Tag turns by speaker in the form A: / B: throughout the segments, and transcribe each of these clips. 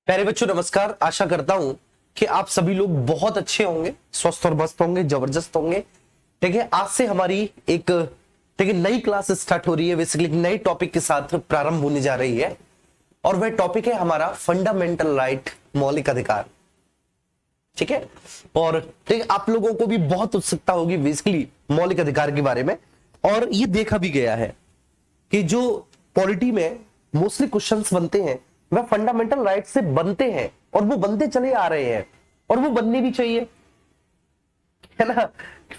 A: प्यारे बच्चों नमस्कार। आशा करता हूं कि आप सभी लोग बहुत अच्छे होंगे, स्वस्थ और मस्त होंगे, जबरदस्त होंगे। ठीक है, आज से हमारी एक ठीक है नई क्लास स्टार्ट हो रही है। बेसिकली नई टॉपिक के साथ प्रारंभ होने जा रही है और वह टॉपिक है हमारा फंडामेंटल राइट, मौलिक अधिकार। ठीक है, और ठीक है आप लोगों को भी बहुत उत्सुकता होगी बेसिकली मौलिक अधिकार के बारे में। और ये देखा भी गया है कि जो पॉलिटी में मोस्टली क्वेश्चंस बनते हैं वह फंडामेंटल राइट से बनते हैं और वो बनते चले आ रहे हैं और वो बनने भी चाहिए, है ना।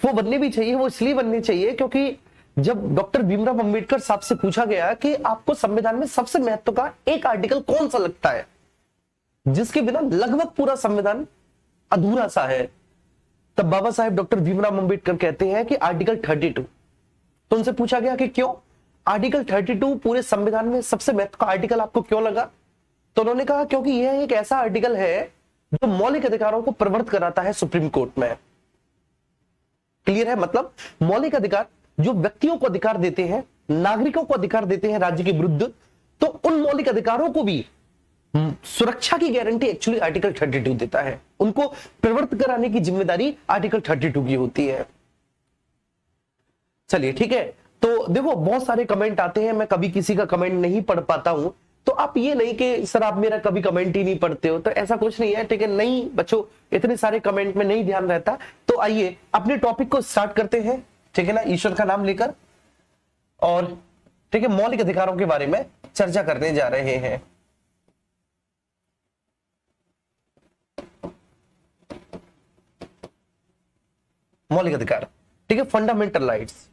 A: वो बनने भी चाहिए, वो इसलिए बनने चाहिए क्योंकि जब डॉक्टर भीमराव अंबेडकर साहब से पूछा गया कि आपको संविधान में सबसे महत्व का एक आर्टिकल कौन सा लगता है जिसके बिना लगभग पूरा संविधान अधूरा सा है, तब बाबा साहेब डॉक्टर भीमराव अंबेडकर कहते हैं कि आर्टिकल 32। तो उनसे पूछा गया कि क्यों आर्टिकल 32 पूरे संविधान में सबसे महत्व का आर्टिकल आपको क्यों लगा? तो उन्होंने कहा क्योंकि यह एक ऐसा आर्टिकल है जो मौलिक अधिकारों को प्रवर्त कराता है सुप्रीम कोर्ट में। क्लियर है? मतलब मौलिक अधिकार जो व्यक्तियों को अधिकार देते हैं, नागरिकों को अधिकार देते हैं राज्य के विरुद्ध, तो उन मौलिक अधिकारों को भी सुरक्षा की गारंटी एक्चुअली आर्टिकल 32 देता है। उनको प्रवर्त कराने की जिम्मेदारी आर्टिकल 32 की होती है। चलिए ठीक है, तो देखो बहुत सारे कमेंट आते हैं, मैं कभी किसी का कमेंट नहीं पढ़ पाता हूं, तो आप ये नहीं कि सर आप मेरा कभी कमेंट ही नहीं पढ़ते हो, तो ऐसा कुछ नहीं है। ठीक है, नहीं बच्चों, इतने सारे कमेंट में नहीं ध्यान रहता। तो आइए अपने टॉपिक को स्टार्ट करते हैं, ठीक है ना, ईश्वर का नाम लेकर। और ठीक है, मौलिक अधिकारों के बारे में चर्चा करने जा रहे हैं। मौलिक अधिकार, ठीक है, फंडामेंटल राइट्स।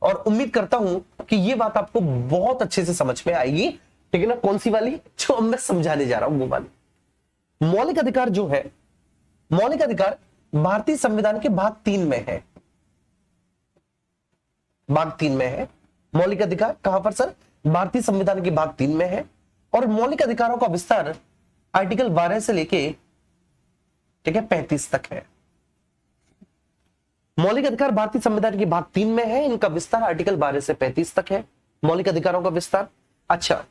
A: और उम्मीद करता हूं कि ये बात आपको बहुत अच्छे से समझ में आएगी। ठीक है ना, कौन सी वाली जो मैं समझाने जा रहा हूं वो वाली। मौलिक अधिकार जो है, मौलिक अधिकार भारतीय संविधान के भाग 3 में है। भाग 3 में है मौलिक अधिकार। कहां पर सर? भारतीय संविधान के भाग 3 में है। और मौलिक अधिकारों का विस्तार आर्टिकल 12 से लेके ठीक है 35 तक है। मौलिक अधिकार भारतीय संविधान के भाग 3 में है, इनका विस्तार आर्टिकल 12 से 35 तक है, मौलिक अधिकारों का विस्तार। अच्छा,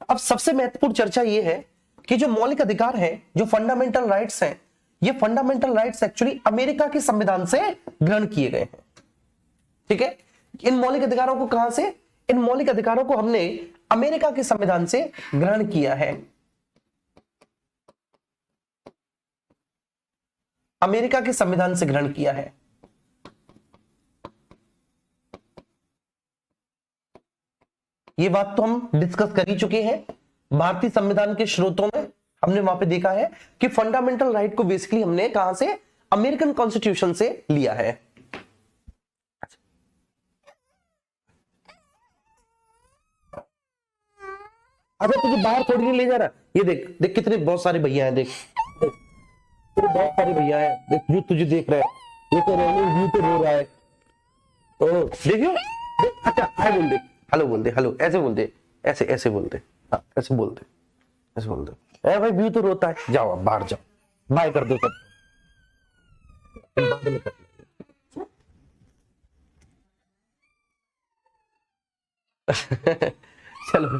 A: अब सबसे महत्वपूर्ण चर्चा यह है कि जो मौलिक अधिकार है, जो फंडामेंटल राइट्स हैं, ये फंडामेंटल राइट्स एक्चुअली अमेरिका के संविधान से ग्रहण किए गए हैं। ठीक है, इन मौलिक अधिकारों को कहां से? इन मौलिक अधिकारों को हमने अमेरिका के संविधान से ग्रहण किया है। अमेरिका के संविधान से ग्रहण किया है। ये बात तो हम डिस्कस कर ही चुके हैं। भारतीय संविधान के स्रोतों में हमने वहां पे देखा है कि फंडामेंटल राइट को बेसिकली हमने कहां से? अमेरिकन कॉन्स्टिट्यूशन से लिया है। अच्छा, तुझे बाहर थोड़ी नहीं ले जा रहा। ये देख देख कितने बहुत सारे भैया हैं, देख देख, बहुत सारे भैया हैं, देख जो तुझे देख रहा है, ये तो व्यू तो रो रहा है। ओ देखियो, अच्छा हाय बोल दे, हेलो बोल दे, हेलो ऐसे बोल दे, ऐसे ऐसे बोल दे, हाँ ऐसे बोल दे, ऐसे बोल दे। ए भाई व्यू तो रोता है, जाओ आप बाहर जाओ, बाय कर दो सब। बाद में कर चलो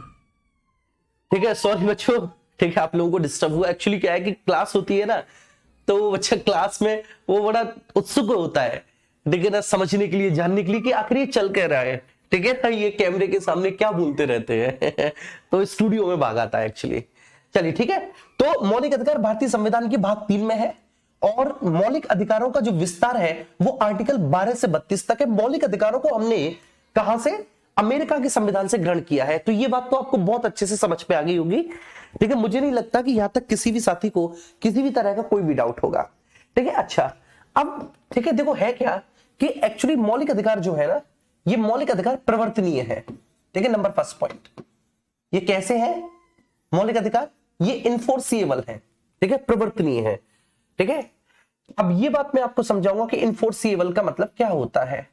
A: ठीक है, सॉरी बच्चों, ठीक है आप लोगों को डिस्टर्ब हुआ। एक्चुअली क्या है कि क्लास होती है ना, तो बच्चा क्लास में वो बड़ा उत्सुक होता है, ठीक है ना, समझने के लिए, जानने के लिए कि आखिर ये चल क्या रहा है। ठीक है ना, ये कैमरे के सामने क्या बोलते रहते हैं तो स्टूडियो में भाग आता है एक्चुअली। चलिए ठीक है, तो मौलिक अधिकार भारतीय संविधान के भाग 3 में है और मौलिक अधिकारों का जो विस्तार है वो आर्टिकल 12 से 32 तक है। मौलिक अधिकारों को हमने कहां से, अमेरिका के संविधान से ग्रहण किया है। तो ये बात तो आपको बहुत अच्छे से समझ पे आ गई होगी। ठीक है, मुझे नहीं लगता कि यहां तक किसी भी साथी को किसी भी तरह का कोई भी डाउट होगा। ठीक है, अच्छा अब ठीक है, देखो है क्या कि एक्चुअली मौलिक अधिकार जो है ना, ये मौलिक अधिकार प्रवर्तनीय है। ठीक है, नंबर फर्स्ट पॉइंट, ये कैसे है मौलिक अधिकार, ये इन्फोर्सिएबल है। ठीक है, प्रवर्तनीय है। ठीक है, अब ये बात मैं आपको समझाऊंगा कि इन्फोर्सिएबल का मतलब क्या होता है।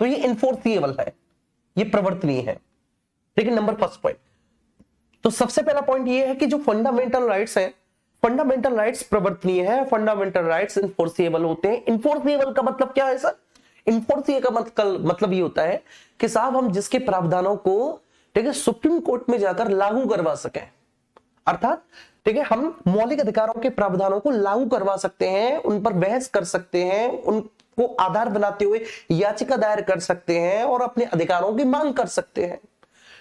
A: तो ये इन्फोर्सिएबल है, ये प्रवर्तनीय है। ठीक है, नंबर फर्स्ट पॉइंट। तो सबसे पहला पॉइंट ये है कि जो फंडामेंटल राइट्स हैं, फंडामेंटल राइट्स प्रवर्तनीय है, फंडामेंटल राइट्स इन्फोर्सिएबल होते हैं। इन्फोर्सिएबल का मतलब क्या है सर, इन्फोर्सिएबल का मतलब ये होता है कि साहब हम जिसके प्रावधानों को ठीक है सुप्रीम कोर्ट में जाकर लागू करवा सकें, अर्थात ठीक है हम मौलिक अधिकारों के प्रावधानों को लागू करवा सकते हैं, उन पर बहस कर सकते हैं, उनको आधार बनाते हुए याचिका दायर कर सकते हैं और अपने अधिकारों की मांग कर सकते हैं।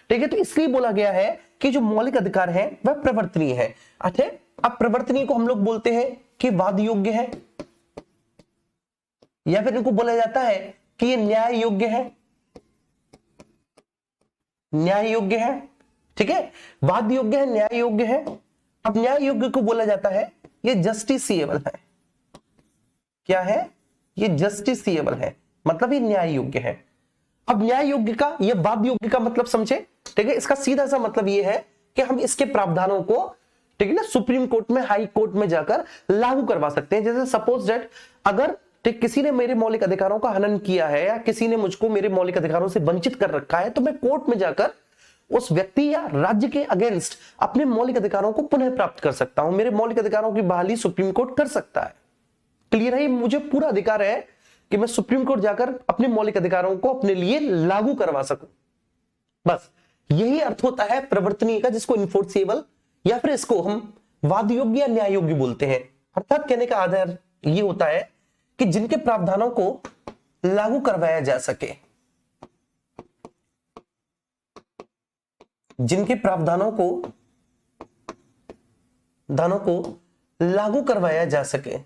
A: ठीक है, तो इसलिए बोला गया है कि जो मौलिक अधिकार है वह प्रवर्तनीय है। अच्छा, अब प्रवर्तनीय को हम लोग बोलते हैं कि वाद योग्य है, या फिर इनको बोला जाता है कि ये न्याय योग्य है, न्याय योग्य है। ठीक है, वाद योग्य है, न्याय योग्य है। अब न्याय योग्य को बोला जाता है ये जस्टिसिएबल है। क्या है, ये जस्टिसिएबल है, मतलब ये न्याय योग्य है। अब न्याय योग्य का, ये वाद योग्य का मतलब समझे। ठीक है, इसका सीधा सा मतलब ये है कि हम इसके प्रावधानों को ठीक है ना सुप्रीम कोर्ट में, हाई कोर्ट में जाकर लागू करवा सकते हैं। जैसे सपोज दैट अगर ठीक किसी ने मेरे मौलिक अधिकारों का हनन किया है या किसी ने मुझको मेरे मौलिक अधिकारों से वंचित कर रखा है, तो मैं कोर्ट में जाकर उस व्यक्ति या राज्य के अगेंस्ट अपने मौलिक अधिकारों को पुनः प्राप्त कर सकता हूं। मेरे मौलिक अधिकारों की बहाली सुप्रीम कोर्ट कर सकता है। क्लियर है, मुझे पूरा अधिकार है कि मैं सुप्रीम कोर्ट जाकर अपने मौलिक अधिकारों को अपने लिए लागू करवा सकूं। बस यही अर्थ होता है प्रवर्तनीय का, जिसको इन्फोर्सिएबल या फिर इसको हम वाद योग्य या न्याय योग्य बोलते हैं। अर्थात कहने का आधार ये होता है कि जिनके प्रावधानों को लागू करवाया जा सके, जिनके प्रावधानों को लागू करवाया जा सके।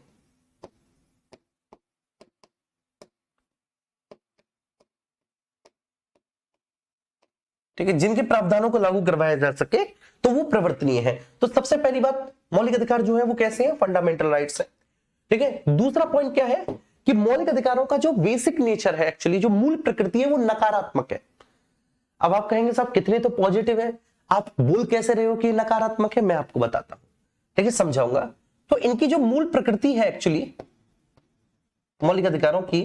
A: ठीक है, जिनके प्रावधानों को लागू करवाया जा सके तो वो प्रवर्तनीय है। तो सबसे पहली बात, मौलिक अधिकार जो है वो कैसे हैं, फंडामेंटल राइट्स है। ठीक है, दूसरा पॉइंट क्या है कि मौलिक अधिकारों का जो बेसिक नेचर है, एक्चुअली जो मूल प्रकृति है वो नकारात्मक है। अब आप कहेंगे साहब कितने तो पॉजिटिव है, आप बोल कैसे रहे हो कि नकारात्मक है, मैं आपको बताता हूं। ठीक है, समझाऊंगा। तो इनकी जो मूल प्रकृति है, एक्चुअली मौलिक अधिकारों की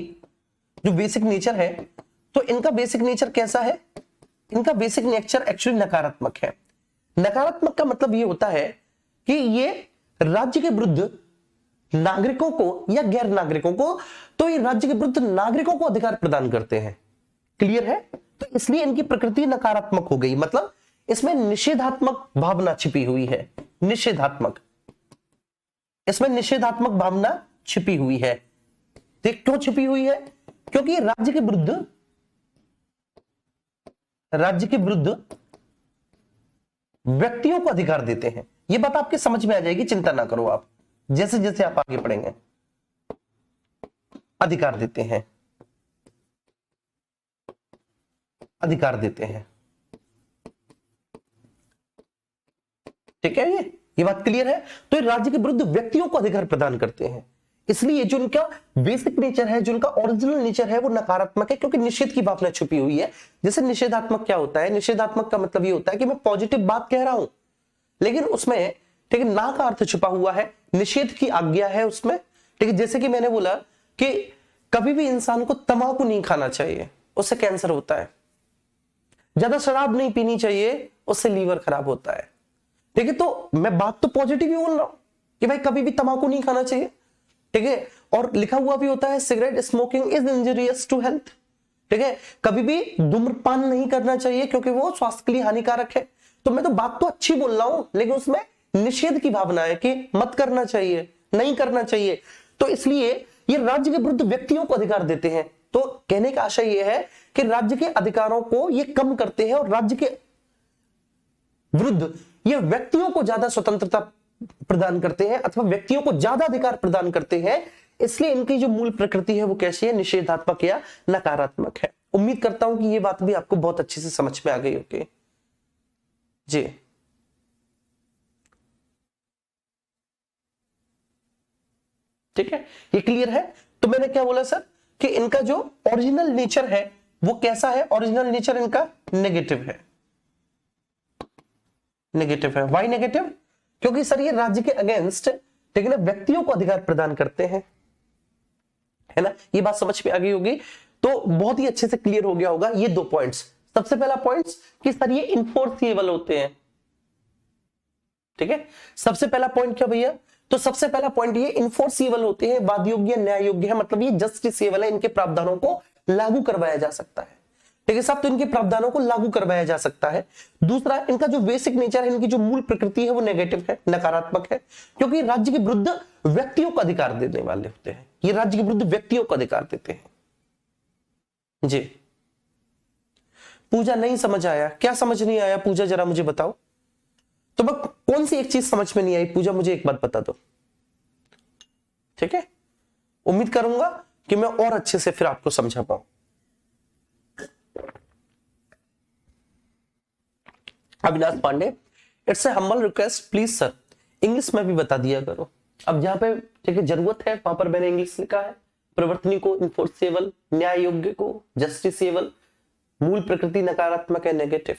A: जो बेसिक नेचर है, तो इनका बेसिक नेचर कैसा है, इनका बेसिक नेचर एक्चुअली नकारात्मक है। नकारात्मक का मतलब ये होता है कि ये राज्य के विरुद्ध नागरिकों को या गैर नागरिकों को, तो ये राज्य के विरुद्ध नागरिकों को अधिकार प्रदान करते हैं। क्लियर है, तो इसलिए इनकी प्रकृति नकारात्मक हो गई, मतलब इसमें निषेधात्मक भावना छिपी हुई है। निषेधात्मक, इसमें निषेधात्मक भावना छिपी हुई है। देख क्यों छिपी हुई है, क्योंकि ये राज्य के विरुद्ध व्यक्तियों को अधिकार देते हैं। ये बात आपके समझ में आ जाएगी, चिंता ना करो आप, जैसे जैसे आप आगे पढ़ेंगे। अधिकार देते हैं, अधिकार देते हैं। ठीक है, ये बात क्लियर है। तो ये राज्य के विरुद्ध व्यक्तियों को अधिकार प्रदान करते हैं, इसलिए जो उनका बेसिक नेचर है, जो उनका ओरिजिनल नेचर है वो नकारात्मक है, क्योंकि निषेध की भावना छुपी हुई है। जैसे निषेधात्मक क्या होता है, निषेधात्मक का मतलब ये होता है कि मैं पॉजिटिव बात कह रहा हूं लेकिन उसमें ठीक है ना का अर्थ छुपा हुआ है, निषेध की आज्ञा है उसमें। ठीक है, जैसे कि मैंने बोला कि कभी भी इंसान को तंबाकू नहीं खाना चाहिए, उससे कैंसर होता है। ज्यादा शराब नहीं पीनी चाहिए, उससे लीवर खराब होता है। ठीक है, तो मैं बात तो पॉजिटिव ही बोल रहा हूं कि भाई कभी भी तंबाकू नहीं खाना चाहिए। ठीक है, और लिखा हुआ भी होता है cigarette smoking is injurious to health. ठीक है, कभी भी धूम्रपान नहीं करना चाहिए क्योंकि वो स्वास्थ्य के लिए हानिकारक है। तो मैं तो बात तो अच्छी बोल रहा हूं, लेकिन उसमें निषेध की भावना है कि मत करना चाहिए, नहीं करना चाहिए। तो इसलिए ये राज्य के विरुद्ध व्यक्तियों को अधिकार देते हैं। तो कहने का आशय यह है कि राज्य के अधिकारों को ये कम करते हैं और राज्य के विरुद्ध ये व्यक्तियों को ज्यादा स्वतंत्रता प्रदान करते हैं अथवा व्यक्तियों को ज्यादा अधिकार प्रदान करते हैं, इसलिए इनकी जो मूल प्रकृति है वो कैसी है, निषेधात्मक या नकारात्मक है। उम्मीद करता हूं कि ये बात भी आपको बहुत अच्छे से समझ में आ गई होगी जी। ठीक है, ये क्लियर है। तो मैंने क्या बोला सर कि इनका जो ओरिजिनल नेचर है वो कैसा है, ओरिजिनल नेचर इनका नेगेटिव है। नेगेटिव है, व्हाई नेगेटिव? क्योंकि सर ये राज्य के अगेंस्ट, लेकिन व्यक्तियों को अधिकार प्रदान करते हैं, है ना। ये बात समझ में आ गई होगी, तो बहुत ही अच्छे से क्लियर हो गया होगा ये दो पॉइंट्स। सबसे पहला पॉइंट्स कि सर ये इनफोर्सिएबल होते हैं, ठीक है। सबसे पहला पॉइंट क्या भैया, तो सबसे पहला पॉइंट ये इनफोर्सिएबल होते हैं, वाद योग्य, न्याय योग्य है, मतलब ये जस्टिसेबल है, इनके प्रावधानों को लागू करवाया जा सकता है, ठीक है साहब। तो इनके प्रावधानों को लागू करवाया जा सकता है। दूसरा, इनका जो बेसिक नेचर है, इनकी जो मूल प्रकृति है वो नेगेटिव है, नकारात्मक है, क्योंकि राज्य के विरुद्ध व्यक्तियों को अधिकार देने वाले होते हैं। ये राज्य के विरुद्ध व्यक्तियों को अधिकार देते हैं जी। पूजा नहीं समझ आया, क्या समझ नहीं आया पूजा, जरा मुझे बताओ। तो बस कौन सी एक चीज समझ में नहीं आई पूजा, मुझे एक बात बता दो, ठीक है। उम्मीद करूंगा कि मैं और अच्छे से फिर आपको समझा पाऊं। Avinash Pandey, it's a humble request please sir English में भी बता दिया करो। अब जहां पे ठीक है जरूरत है वहां पर मैंने इंग्लिश लिखा है, प्रवर्तनी को इनफोर्सेबल, न्याय योग्य को जस्टिसेबल, मूल प्रकृति नकारात्मक है, नेगेटिव,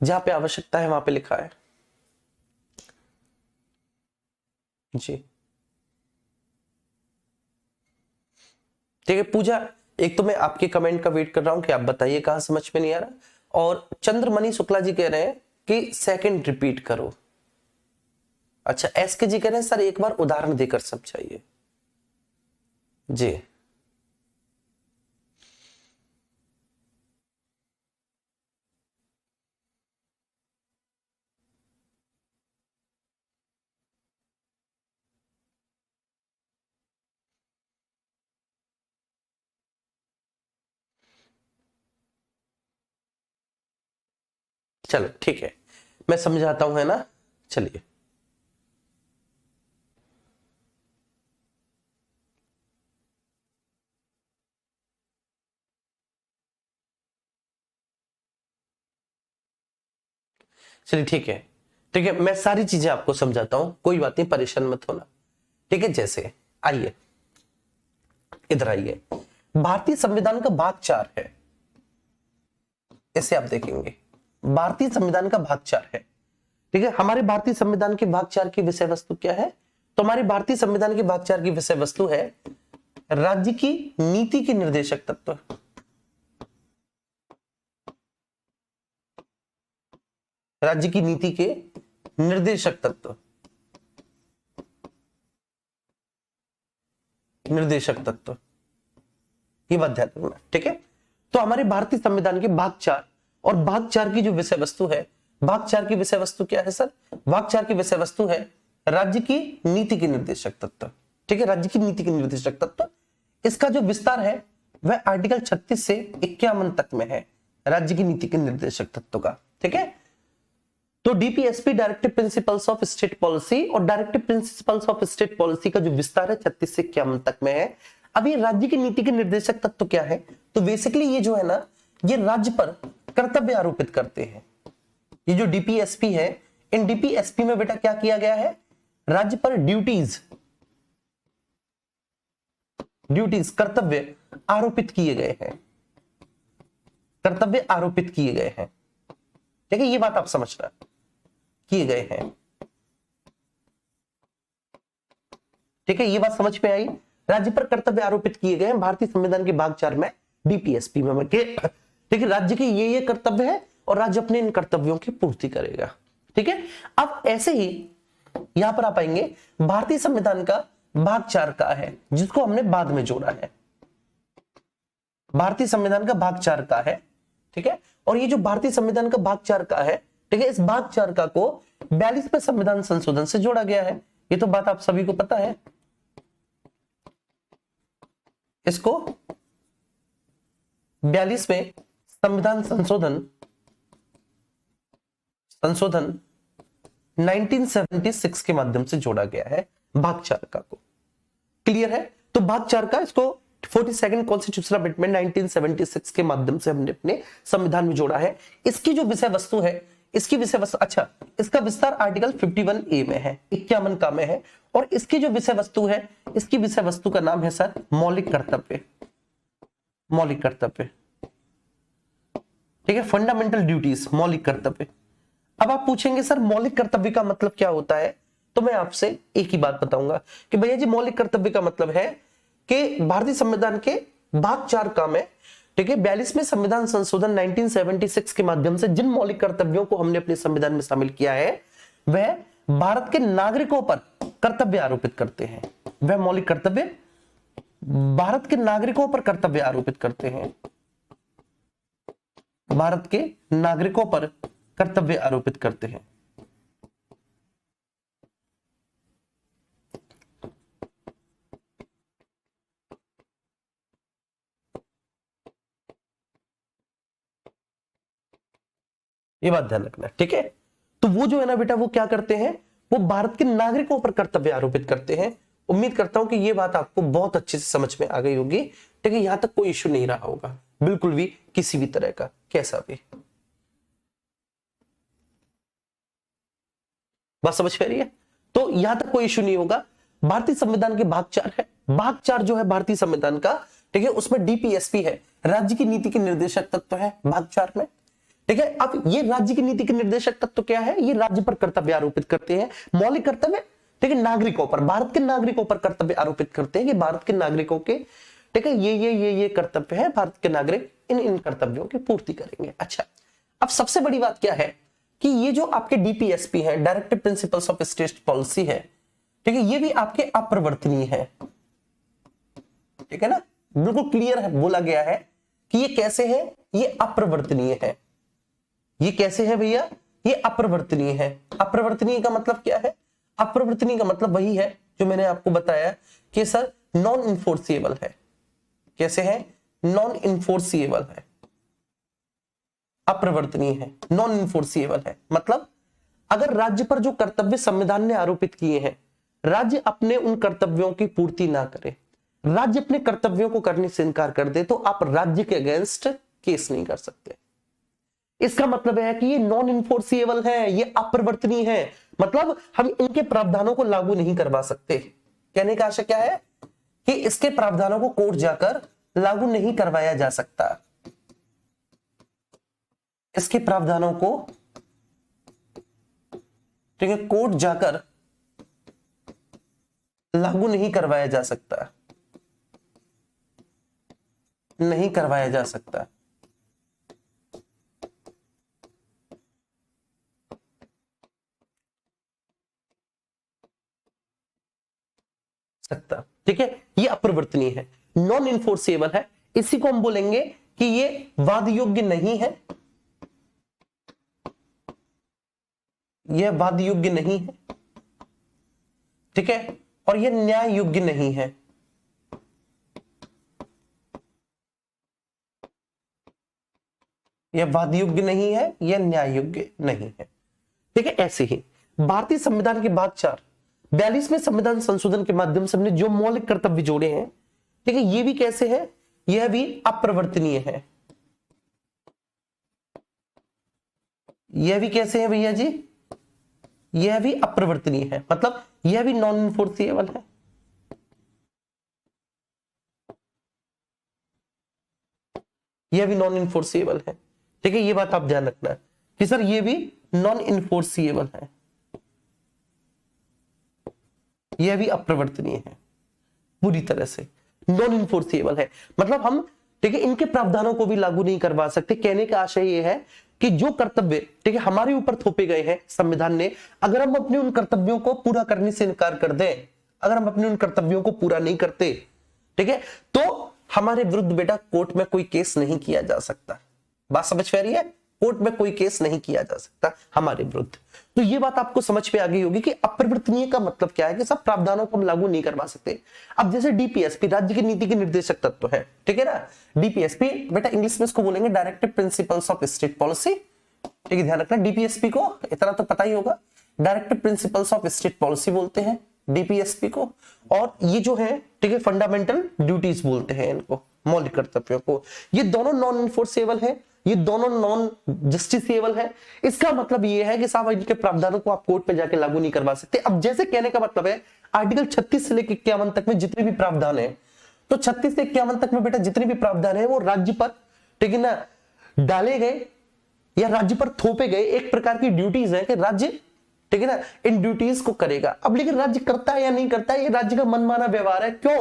A: जहां पे आवश्यकता है वहां पे लिखा है जी। ठीक है पूजा, एक तो मैं आपके कमेंट का वेट कर रहा हूं कि आप बताइए कहां समझ में नहीं आ रहा, और चंद्रमणि शुक्ला जी कह रहे हैं कि सेकंड रिपीट करो। अच्छा, एस के जी कह रहे हैं सर एक बार उदाहरण देकर समझाइए जी। चलो ठीक है, मैं समझाता हूं, है ना। चलिए चलिए ठीक है, ठीक है, मैं सारी चीजें आपको समझाता हूं, कोई बात नहीं, परेशान मत होना, ठीक है। जैसे आइए इधर आइए, भारतीय संविधान का भाग 4 है, इसे आप देखेंगे, भारतीय संविधान का भाग 4 है, ठीक है। हमारे भारतीय संविधान के भाग 4 की विषय वस्तु क्या है, तो हमारे भारतीय संविधान के भाग 4 की विषय वस्तु है राज्य की नीति के निर्देशक तत्व। राज्य की नीति के निर्देशक तत्व, निर्देशक तत्व, ये बात ध्यान रखना, ठीक है। तो हमारे भारतीय संविधान के भाग 4 और भाग 4 की जो विषय वस्तु है, भाग 4 की विषय वस्तु क्या है सर, भाग 4 की विषय वस्तु है राज्य की नीति के निर्देशक तत्व, ठीक है। राज्य की नीति के निर्देशक तत्व, इसका जो विस्तार है वह आर्टिकल 36 से 51 तक में है, राज्य की नीति के निर्देशक तत्व का, ठीक है। तो DPSP directive principles of state policy और directive principles of state policy का जो विस्तार है 36 से 51 तक में है। अब ये राज्य की नीति के निर्देशक तत्व क्या है, तो बेसिकली ये जो है ना, ये राज्य पर कर्तव्य आरोपित करते हैं। ये जो डीपीएसपी है, इन डीपीएसपी में बेटा क्या किया गया है, राज्य पर ड्यूटीज कर्तव्य आरोपित किए गए हैं, कर्तव्य आरोपित किए गए हैं, ठीक है। ये बात आप समझना, किए गए हैं, ठीक है। ये बात समझ में आई, राज्य पर कर्तव्य आरोपित किए गए हैं भारतीय संविधान के भाग 4 में डीपीएसपी में, ठीक है। राज्य के ये कर्तव्य है और राज्य अपने इन कर्तव्यों की पूर्ति करेगा, ठीक है। अब ऐसे ही यहां पर आप आएंगे, भारतीय संविधान का भाग 4 का है जिसको हमने बाद में जोड़ा है, भारतीय संविधान का भाग 4 का है, ठीक है। और ये जो भारतीय संविधान का भाग 4 का है, ठीक है, इस भाग 4 का को 42वें संविधान संशोधन से जोड़ा गया है, ये तो बात आप सभी को पता है। इसको 42वें संविधान संशोधन 1976 के माध्यम से जोड़ा गया है भाग 4 का को। क्लियर है? तो भाग 4 का इसको 42nd कॉन्स्टिट्यूशनल अमेंडमेंट 1976 के माध्यम से हमने अपने संविधान में जोड़ा है। इसकी जो विषय वस्तु है, इसकी विषय वस्तु, अच्छा, इसका विस्तार आर्टिकल 51A में है, 51 का में है, और इसकी जो विषय वस्तु है, इसकी विषय वस्तु का नाम है सर मौलिक कर्तव्य। मौलिक कर्तव्य, ठीक है, फंडामेंटल ड्यूटीज, मौलिक कर्तव्य। अब आप पूछेंगे सर मौलिक कर्तव्य का मतलब क्या होता है, तो मैं आपसे एक ही बात बताऊंगा कि भैया जी मौलिक कर्तव्य का मतलब है कि भारतीय संविधान के भाग 4 का में, ठीक है, 42वें संविधान संशोधन 1976 के माध्यम से जिन मौलिक कर्तव्यों को हमने अपने संविधान में शामिल किया है, वह भारत के नागरिकों पर कर्तव्य आरोपित करते हैं। वह मौलिक कर्तव्य भारत के नागरिकों पर कर्तव्य आरोपित करते हैं। भारत के नागरिकों पर कर्तव्य आरोपित करते हैं। ये बात ध्यान रखना, ठीक है। तो वो जो है ना बेटा, वो क्या करते हैं, वो भारत के नागरिकों पर कर्तव्य आरोपित करते हैं। उम्मीद करता हूं कि ये बात आपको बहुत अच्छे से समझ में आ गई होगी, ठीक है। यहां तक कोई इश्यू नहीं रहा होगा बिल्कुल भी, किसी भी तरह का, कैसा भी। बात समझ में आ रही है? तो यहां तक कोई इश्यू नहीं होगा। भारतीय संविधान के भाग 4 है, भाग 4 जो है भारतीय संविधान का, ठीक है, उसमें डीपीएसपी है, राज्य की नीति के निर्देशक तत्व है भाग 4 में, ठीक है। अब ये राज्य की नीति के निर्देशक तत्व क्या है, ये राज्य पर कर्तव्य आरोपित करते हैं, मौलिक कर्तव्य, ठीक है, नागरिकों पर, भारत के नागरिकों पर कर्तव्य आरोपित करते हैं कि भारत के नागरिकों के, ठीक है, ये कर्तव्य है, भारत के नागरिक इन कर्तव्यों की पूर्ति करेंगे। अच्छा, अब सबसे बड़ी बात क्या है कि ये जो आपके डीपीएसपी है, directive principles of state policy है, ठीक है, ये भी आपके अपरिवर्तनीय है, ठीक है ना, बिल्कुल क्लियर है, बोला गया है कि ये कैसे है, ये अपरिवर्तनीय है। ये कैसे है भैया, ये अपरिवर्तनीय है। अपरिवर्तनीय का मतलब क्या है, अपरिवर्तनीय का मतलब वही है जो मैंने आपको बताया कि सर नॉन इन्फोर्सिएबल है। कैसे है, नॉन इन्फोर्सिएबल है, अपरिवर्तनीय है, नॉन इन्फोर्सिएबल है। मतलब अगर राज्य पर जो कर्तव्य संविधान ने आरोपित किए हैं, राज्य अपने उन कर्तव्यों की पूर्ति ना करे, राज्य अपने कर्तव्यों को करने से इनकार कर दे, तो आप राज्य के अगेंस्ट केस नहीं कर सकते। इसका मतलब है कि ये नॉन इन्फोर्सिएबल है, ये अपरिवर्तनीय है, मतलब हम इनके प्रावधानों को लागू नहीं करवा सकते। कहने का आशय क्या है कि इसके प्रावधानों को कोर्ट जाकर लागू नहीं करवाया जा सकता, इसके प्रावधानों को, ठीक है, कोर्ट जाकर लागू नहीं करवाया जा सकता, नहीं करवाया जा सकता। ठीक है, ये अपरिवर्तनीय है, नॉन इन्फोर्सिएबल है। इसी को हम बोलेंगे कि ये वाद योग्य नहीं है, यह वाद योग्य नहीं है, ठीक है, और यह न्याय योग्य नहीं है। यह वाद योग्य नहीं है, यह न्याय योग्य नहीं है, ठीक है। ऐसे ही भारतीय संविधान के भाग 4 42वें संविधान संशोधन के माध्यम से हमने जो मौलिक कर्तव्य जोड़े हैं, ठीक है, ये भी कैसे है, यह भी अपरिवर्तनीय है। यह भी कैसे है भैया जी, यह भी अपरिवर्तनीय है, मतलब यह भी नॉन इन्फोर्सिएबल है। यह भी नॉन इन्फोर्सिएबल है, ठीक है। ये बात आप ध्यान रखना कि सर ये भी नॉन इन्फोर्सिएबल है, यह भी अपरिवर्तनीय है, पूरी तरह से नॉन इन्फोर्सिएबल है। मतलब हम, ठीक है, इनके प्रावधानों को भी लागू नहीं करवा सकते। कहने का आशय यह है कि जो कर्तव्य, ठीक है, हमारे ऊपर थोपे गए हैं संविधान ने, अगर हम अपने उन कर्तव्यों को पूरा करने से इनकार कर दें, अगर हम अपने उन कर्तव्यों को पूरा नहीं करते, ठीक है, तो हमारे विरुद्ध बेटा कोर्ट में कोई केस नहीं किया जा सकता। बात समझ में आ रही है, कोर्ट में कोई केस नहीं किया जा सकता हमारे विरुद्ध। तो ये बात आपको समझ में आ गई होगी कि अपरिवर्तनीय का मतलब क्या है, कि सब प्रावधानों को हम लागू नहीं करवा सकते। अब जैसे डीपीएसपी राज्य की नीति के निर्देशक तत्व है, ठीक है ना, डीपीएसपी बेटा इंग्लिश में इसको बोलेंगे directive principles of state policy, ठीक है, ध्यान रखना। डीपीएसपी को इतना तो पता ही होगा, directive principles of state policy बोलते हैं डीपीएसपी को, और ये जो है ठीक है फंडामेंटल ड्यूटीज बोलते हैं इनको, मौलिक कर्तव्यों को। ये दोनों नॉन इन्फोर्सेबल है, ये दोनों नॉन जस्टिसेबल है। इसका मतलब ये है कि साहब इनके प्रावधानों को आप कोर्ट में जाके लागू नहीं करवा सकते। अब जैसे कहने का मतलब है आर्टिकल 36 से लेकर 51 तक में जितने भी प्रावधान है, तो 36 से 51 तक में बेटा जितने भी प्रावधान है वो राज्य पर ठीक है ना डाले गए या राज्य पर थोपे गए एक प्रकार की ड्यूटीज है कि राज्य ठीक है ना इन ड्यूटीज को करेगा। अब लेकिन राज्य करता है या नहीं करता है, ये राज्य का मनमाना व्यवहार है। क्यों?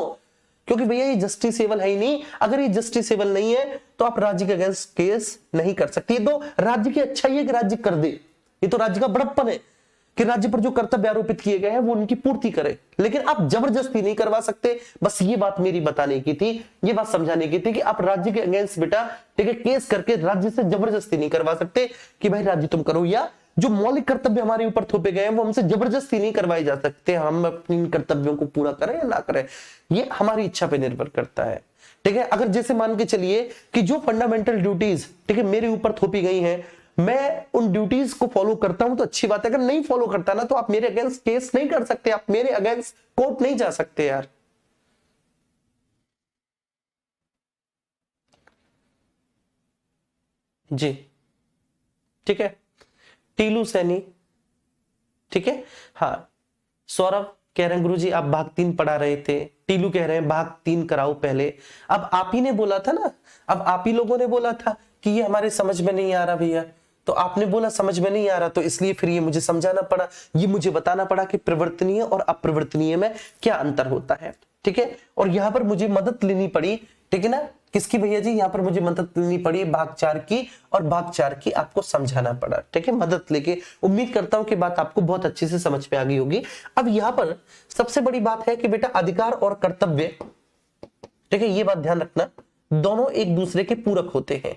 A: क्योंकि भैया ये जस्टिसेबल है ही नहीं। अगर ये जस्टिसेबल नहीं है तो आप राज्य के अगेंस्ट केस नहीं कर सकते। ये तो राज्य की अच्छाई है कि राज्य कर दे, ये तो राज्य का बड़प्पन है कि राज्य पर जो कर्तव्य आरोपित किए गए हैं वो उनकी पूर्ति करे, लेकिन आप जबरदस्ती नहीं करवा सकते। बस ये बात मेरी बताने की थी, ये बात समझाने की थी कि आप राज्य के अगेंस्ट बेटा ठीक है केस करके राज्य से जबरदस्ती नहीं करवा सकते कि भाई राज्य तुम करो, या जो मौलिक कर्तव्य हमारे ऊपर थोपे गए हैं वो हमसे जबरदस्ती नहीं करवाए जा सकते। हम अपने कर्तव्यों को पूरा करें या ना करें, ये हमारी इच्छा पे निर्भर करता है। ठीक है, अगर जैसे मान के चलिए कि जो फंडामेंटल ड्यूटीज ठीक है मेरे ऊपर थोपी गई हैं, मैं उन ड्यूटीज को फॉलो करता हूं तो अच्छी बात है। अगर नहीं फॉलो करता ना तो आप मेरे अगेंस्ट केस नहीं कर सकते, आप मेरे अगेंस्ट कोर्ट नहीं जा सकते यार। जी ठीक है, टीलू सैनी ठीक है। हाँ, सौरभ कह रहे हैं गुरुजी आप भाग 3 पढ़ा रहे थे, टीलू कह रहे हैं भाग 3 कराओ पहले। अब आप ही ने बोला था ना, अब आप ही लोगों ने बोला था कि ये हमारे समझ में नहीं आ रहा भैया, तो आपने बोला समझ में नहीं आ रहा, तो इसलिए फिर ये मुझे समझाना पड़ा, ये मुझे बताना पड़ा कि प्रवर्तनीय और अप्रवर्तनीय में क्या अंतर होता है। ठीक है, और यहां पर मुझे मदद लेनी पड़ी ठीक है ना, किसकी भैया जी, यहाँ पर मुझे मदद लेनी पड़ी भाग 4 की, और भाग 4 की आपको समझाना पड़ा। ठीक है, मदद लेके उम्मीद करता हूं कि बात आपको बहुत अच्छे से समझ में आ गई होगी। अब यहाँ पर सबसे बड़ी बात है कि बेटा अधिकार और कर्तव्य ठीक है, ये बात ध्यान रखना, दोनों एक दूसरे के पूरक होते हैं।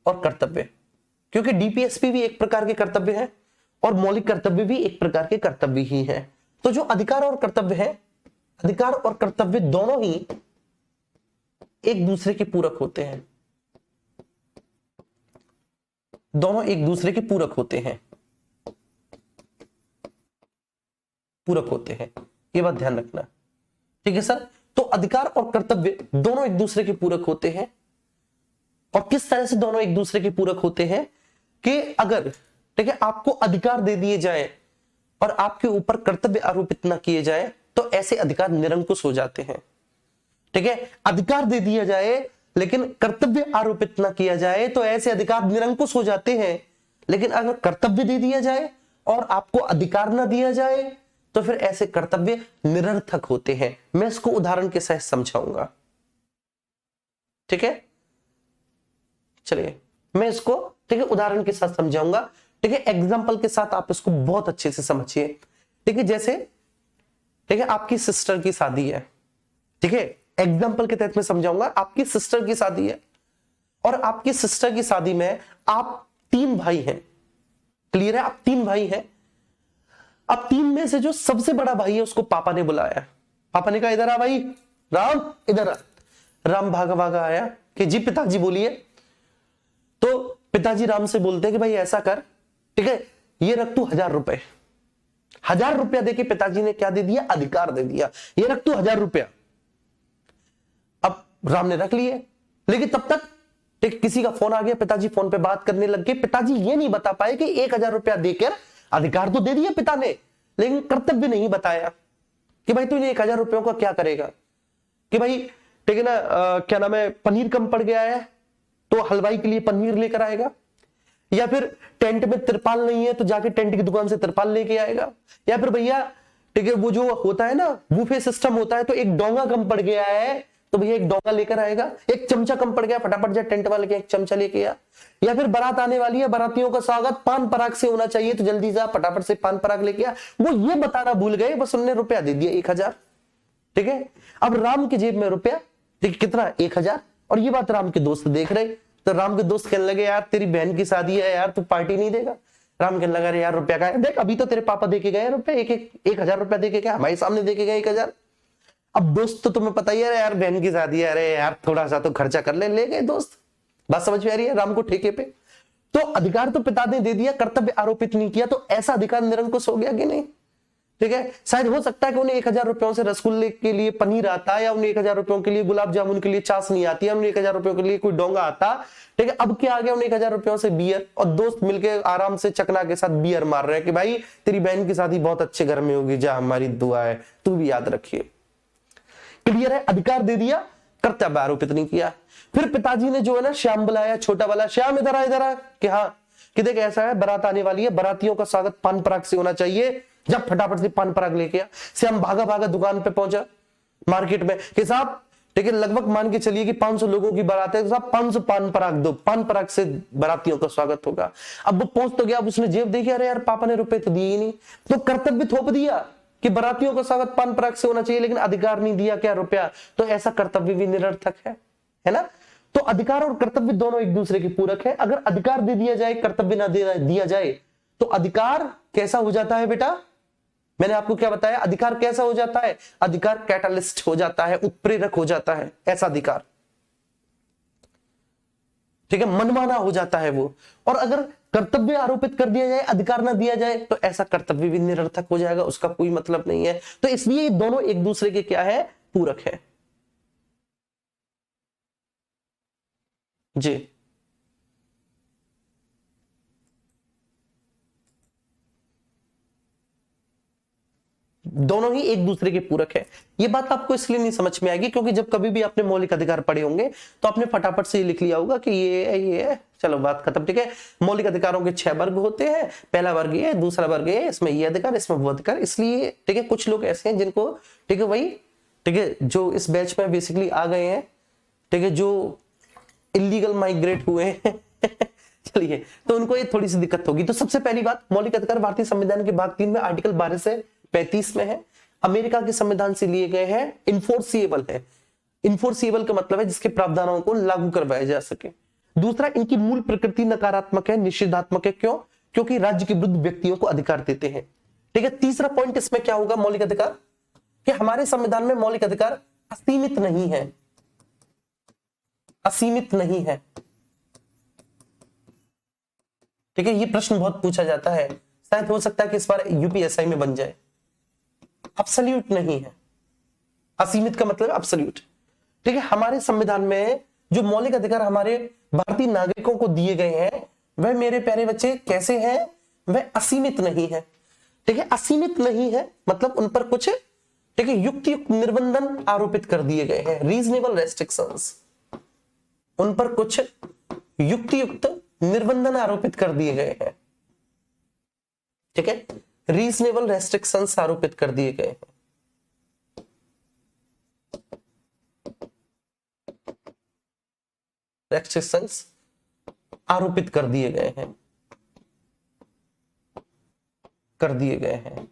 A: और कर्तव्य, क्योंकि डीपीएसपी भी एक प्रकार के कर्तव्य है और मौलिक कर्तव्य भी एक प्रकार के कर्तव्य ही है। तो जो अधिकार और कर्तव्य है, अधिकार और कर्तव्य दोनों ही एक दूसरे के पूरक होते हैं, दोनों एक दूसरे के पूरक होते हैं, पूरक होते हैं, ये बात ध्यान रखना। ठीक है सर, तो अधिकार और कर्तव्य दोनों एक दूसरे के पूरक होते हैं। और किस तरह से दोनों एक दूसरे के पूरक होते हैं कि अगर ठीक है आपको अधिकार दे दिए जाए और आपके ऊपर कर्तव्य आरोपित ना किए जाए तो ऐसे अधिकार निरंकुश हो जाते हैं। ठीक है, अधिकार दे दिया जाए लेकिन कर्तव्य आरोपित ना किया जाए तो ऐसे अधिकार निरंकुश हो जाते हैं। लेकिन अगर कर्तव्य दे दिया जाए और आपको अधिकार ना दिया जाए तो फिर ऐसे कर्तव्य निरर्थक होते हैं। मैं इसको उदाहरण के साथ समझाऊंगा। ठीक है, चलिए मैं इसको ठीक है उदाहरण के साथ समझाऊंगा। ठीक है, एग्जांपल के साथ आप इसको बहुत अच्छे से समझिए। ठीक है, जैसे ठीक है आपकी सिस्टर की शादी है, ठीक है, एग्जांपल के तहत मैं समझाऊंगा। आपकी सिस्टर की शादी है और आपकी सिस्टर की शादी में आप 3 भाई हैं, क्लियर है, आप 3 भाई हैं। अब 3 में से जो सबसे बड़ा भाई है उसको पापा ने बुलाया, पापा ने कहा इधर आ भाई राम, इधर आ। राम भागा भागा आया कि जी पिताजी बोलिए। तो पिताजी राम से बोलते हैं कि भाई ऐसा कर, ठीक है, ये रख तू 1000 रुपए। 1000 रुपया देके पिताजी ने क्या दे दिया, अधिकार दे दिया, ये रख तू 1000 रुपया। अब राम ने रख लिए, लेकिन तब तक ठीक किसी का फोन आ गया, पिताजी फोन पे बात करने लग गए। पिताजी ये नहीं बता पाए कि 1000 रुपया देकर अधिकार तो दे दिया पिता ने, लेकिन कर्तव्य नहीं बताया कि भाई तू 1000 रुपयों का क्या करेगा। कि भाई ठीक है ना, क्या नाम है, पनीर कम पड़ गया है तो हलवाई के लिए पनीर लेकर आएगा, या फिर टेंट में तिरपाल नहीं है तो जाके टेंट की दुकान से तिरपाल लेके आएगा, या फिर भैया ठीक है वो जो होता है ना बूफे सिस्टम होता है, तो एक डोंगा कम पड़ गया है तो भैया एक डोंगा लेकर आएगा, एक चमचा कम पड़ गया फटाफट जा टेंट वाले के एक चमचा लेके आ, या फिर बारात आने वाली है, बारातियों का स्वागत पान पराग से होना चाहिए तो जल्दी जा फटाफट से पान पराग लेके आ। वो ये बताना भूल गए, बस उन्होंने रुपया दे दिया 1000। ठीक है, अब राम की जेब में रुपया ठीक कितना, 1000। और ये बात राम के दोस्त देख रहे, तो राम के दोस्त कहने लगे यार तेरी बहन की शादी है यार, तू पार्टी नहीं देगा। राम कहने लगा अरे यार रुपया का है, देख अभी तो तेरे पापा देके गए रुपया, 1000 रुपया देके गया, हमारे सामने देके गए 1000। अब दोस्त तो तुम्हें पता ही है यार बहन की शादी है, अरे यार थोड़ा सा तो खर्चा कर ले, ले गए दोस्त। बात समझ में आ रही है राम को ठेके पे। तो अधिकार तो पिता ने दे दिया, कर्तव्य आरोपित नहीं किया, तो ऐसा अधिकार निरंकुश हो गया कि नहीं? ठीक है, शायद हो सकता है कि उन्हें 1000 रुपयों से रसगुल्ले के लिए पनीर आता है, या उन्हें 1000 रुपयों के लिए गुलाब जामुन के लिए चाशनी आती है, उन्हें 1000 रुपयों के लिए कोई डोंगा आता। ठीक है, अब क्या आ गया, उन्हें 1000 रुपयों से बियर, और दोस्त मिलकर आराम से चकना के साथ बियर मार रहे हैं कि भाई तेरी बहन की शादी बहुत अच्छे घर में होगी, जा हमारी दुआ है, तू भी याद रखिए। क्लियर है, अधिकार दे दिया, कर्तव्य आरोपित नहीं किया। फिर पिताजी ने जो है ना श्याम बुलाया, छोटा वाला श्याम इधर आ कि हाँ कि देख ऐसा है, बारात आने वाली है, बारातियों का स्वागत पान पराग से होना चाहिए। जब फटाफट से पान पराग लेके आ, श्याम भागा भागा दुकान पे पहुंचा मार्केट में कि साहब ठीक है, लगभग मान के चलिए कि 500 लोगों की बारात है, साहब 500 पान पराग दो, पान पराग से बारातियों का स्वागत होगा। अब वो पहुंच तो गया, अब उसने जेब देखी, अरे यार पापा ने रुपए तो दिए ही नहीं, तो कर्तव्य थोप दिया कि बारातियों का स्वागत पान पराग से होना चाहिए, लेकिन अधिकार नहीं दिया क्या रुपया, तो ऐसा कर्तव्य भी निरर्थक है ना? तो अधिकार और कर्तव्य दोनों एक दूसरे के पूरक है। अगर अधिकार दे दिया जाए, कर्तव्य ना दिया जाए, तो अधिकार कैसा हो जाता है बेटा? मैंने आपको क्या बताया, अधिकार कैसा हो जाता है? अधिकार कैटलिस्ट हो जाता है, उत्प्रेरक हो जाता है ऐसा अधिकार। ठीक है, मनमाना हो जाता है वो। और अगर कर्तव्य आरोपित कर दिया जाए, अधिकार ना दिया जाए, तो ऐसा कर्तव्य भी निरर्थक हो जाएगा, उसका कोई मतलब नहीं है। तो इसलिए दोनों एक दूसरे के क्या है? पूरक है जी। दोनों ही एक दूसरे के पूरक है। ये बात आपको इसलिए नहीं समझ में आएगी क्योंकि जब कभी भी आपने मौलिक अधिकार पढ़े होंगे तो आपने फटाफट से ये लिख लिया होगा कि ये है, चलो बात खत्म। ठीक है, मौलिक अधिकारों के 6 वर्ग होते हैं, पहला वर्ग ये, दूसरा वर्ग ये, इसमें ये अधिकार, इसमें वो अधिकार। इसलिए ठीक है, कुछ लोग ऐसे हैं जिनको ठीक है वही ठीक है जो इस बैच में बेसिकली आ गए हैं, ठीक है, जो इलीगल माइग्रेट हुए हैं चलिए, तो उनको ये थोड़ी सी दिक्कत होगी। तो सबसे पहली बात, मौलिक अधिकार भारतीय संविधान के भाग 3 में आर्टिकल 12 से 35 में है, अमेरिका के संविधान से लिए गए हैं, इन्फोर्सिएबल है। इन्फोर्सिएबल का मतलब है जिसके प्रावधानों को लागू करवाया जा सके। दूसरा, इनकी मूल प्रकृति नकारात्मक है, निषेधात्मक है। क्यों? क्योंकि राज्य के विरुद्ध व्यक्तियों को अधिकार देते हैं। ठीक है, तीसरा पॉइंट इसमें क्या होगा मौलिक अधिकार, कि हमारे संविधान में मौलिक अधिकार असीमित नहीं है, असीमित नहीं है। ठीक है, ये प्रश्न बहुत पूछा जाता है, शायद हो सकता है कि इस बार यूपीएसआई में बन जाए। अब्सोल्यूट नहीं है, असीमित का मतलब अब्सोल्यूट। ठीक है, हमारे संविधान में जो मौलिक अधिकार हमारे भारतीय नागरिकों को दिए गए हैं वह मेरे प्यारे बच्चे कैसे हैं? वह असीमित नहीं है। ठीक है, असीमित नहीं है मतलब उन पर कुछ ठीक है युक्त निर्बंधन आरोपित कर दिए गए हैं, रीजनेबल रेस्ट्रिक्शंस, उन पर कुछ युक्त निर्बंधन आरोपित कर दिए गए हैं। ठीक है, रीजनेबल रेस्ट्रिक्शंस आरोपित कर दिए गए हैं। रेस्ट्रिक्शंस आरोपित कर दिए गए हैं, कर दिए गए हैं।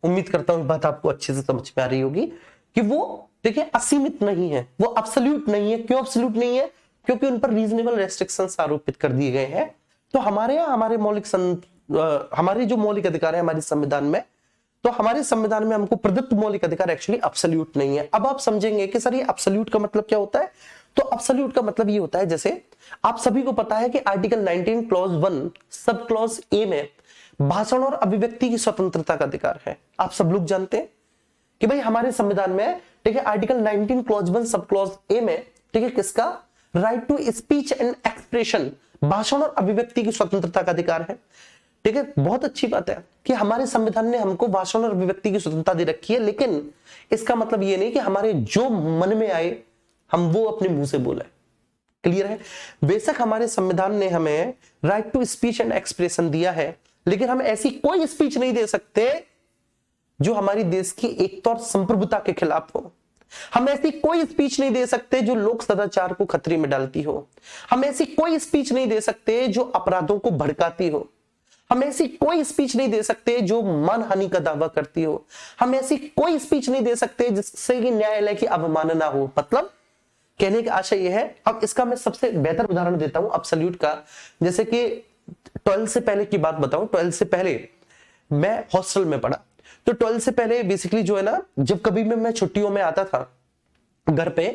A: उम्मीद करता हूं बात आपको अच्छे से समझ में आ रही होगी कि वो देखिए असीमित नहीं है, वो अब्सोल्यूट नहीं है। क्यों अब्सोल्यूट नहीं है? क्योंकि उन पर रीजनेबल रेस्ट्रिक्शंस आरोपित कर दिए गए हैं। तो हमारे यहाँ हमारे जो मौलिक अधिकार है हमारे संविधान में, तो हमारे संविधान में हमको प्रदत्त मौलिक अधिकार एक्चुअली अब्सोल्यूट नहीं है। अब आप समझेंगे कि सर ये अब्सोल्यूट का मतलब क्या होता है? तो अब्सोल्यूट का मतलब ये होता है, जैसे आप सभी को पता है कि article 19 clause 1 sub clause A में भाषण और अभिव्यक्ति की स्वतंत्रता का अधिकार है। आप सब लोग जानते हैं कि भाई हमारे संविधान में ठीक है article 19 clause 1 sub clause A में ठीक है किसका? Right to speech and expression, भाषण और अभिव्यक्ति की स्वतंत्रता का अधिकार है। ठीक है, बहुत अच्छी बात है कि हमारे संविधान ने हमको भाषण और अभिव्यक्ति की स्वतंत्रता दे रखी है, लेकिन इसका मतलब ये नहीं कि हमारे जो मन में आए हम वो अपने मुंह से बोले। क्लियर है? बेशक हमारे संविधान ने हमें right to speech and expression दिया है, लेकिन हम ऐसी कोई स्पीच नहीं दे सकते जो हमारी देश की एकता और संप्रभुता के खिलाफ हो। हम ऐसी कोई स्पीच नहीं दे सकते जो लोक सदाचार को खतरे में डालती हो। हम ऐसी कोई स्पीच नहीं दे सकते जो अपराधों को भड़काती हो। हम ऐसी कोई स्पीच नहीं दे सकते जो मानहानि का दावा करती हो। हम ऐसी कोई स्पीच नहीं दे सकते जिससे कि न्यायालय की अवमानना हो। मतलब कहने का आशय यह है, अब इसका मैं सबसे बेहतर उदाहरण देता हूं अब्सोल्यूट का। जैसे कि 12 से पहले की बात बताऊं, 12 से पहले मैं हॉस्टल में पढ़ा, तो 12 से पहले बेसिकली जो है ना, जब कभी मैं छुट्टियों में आता था घर पे।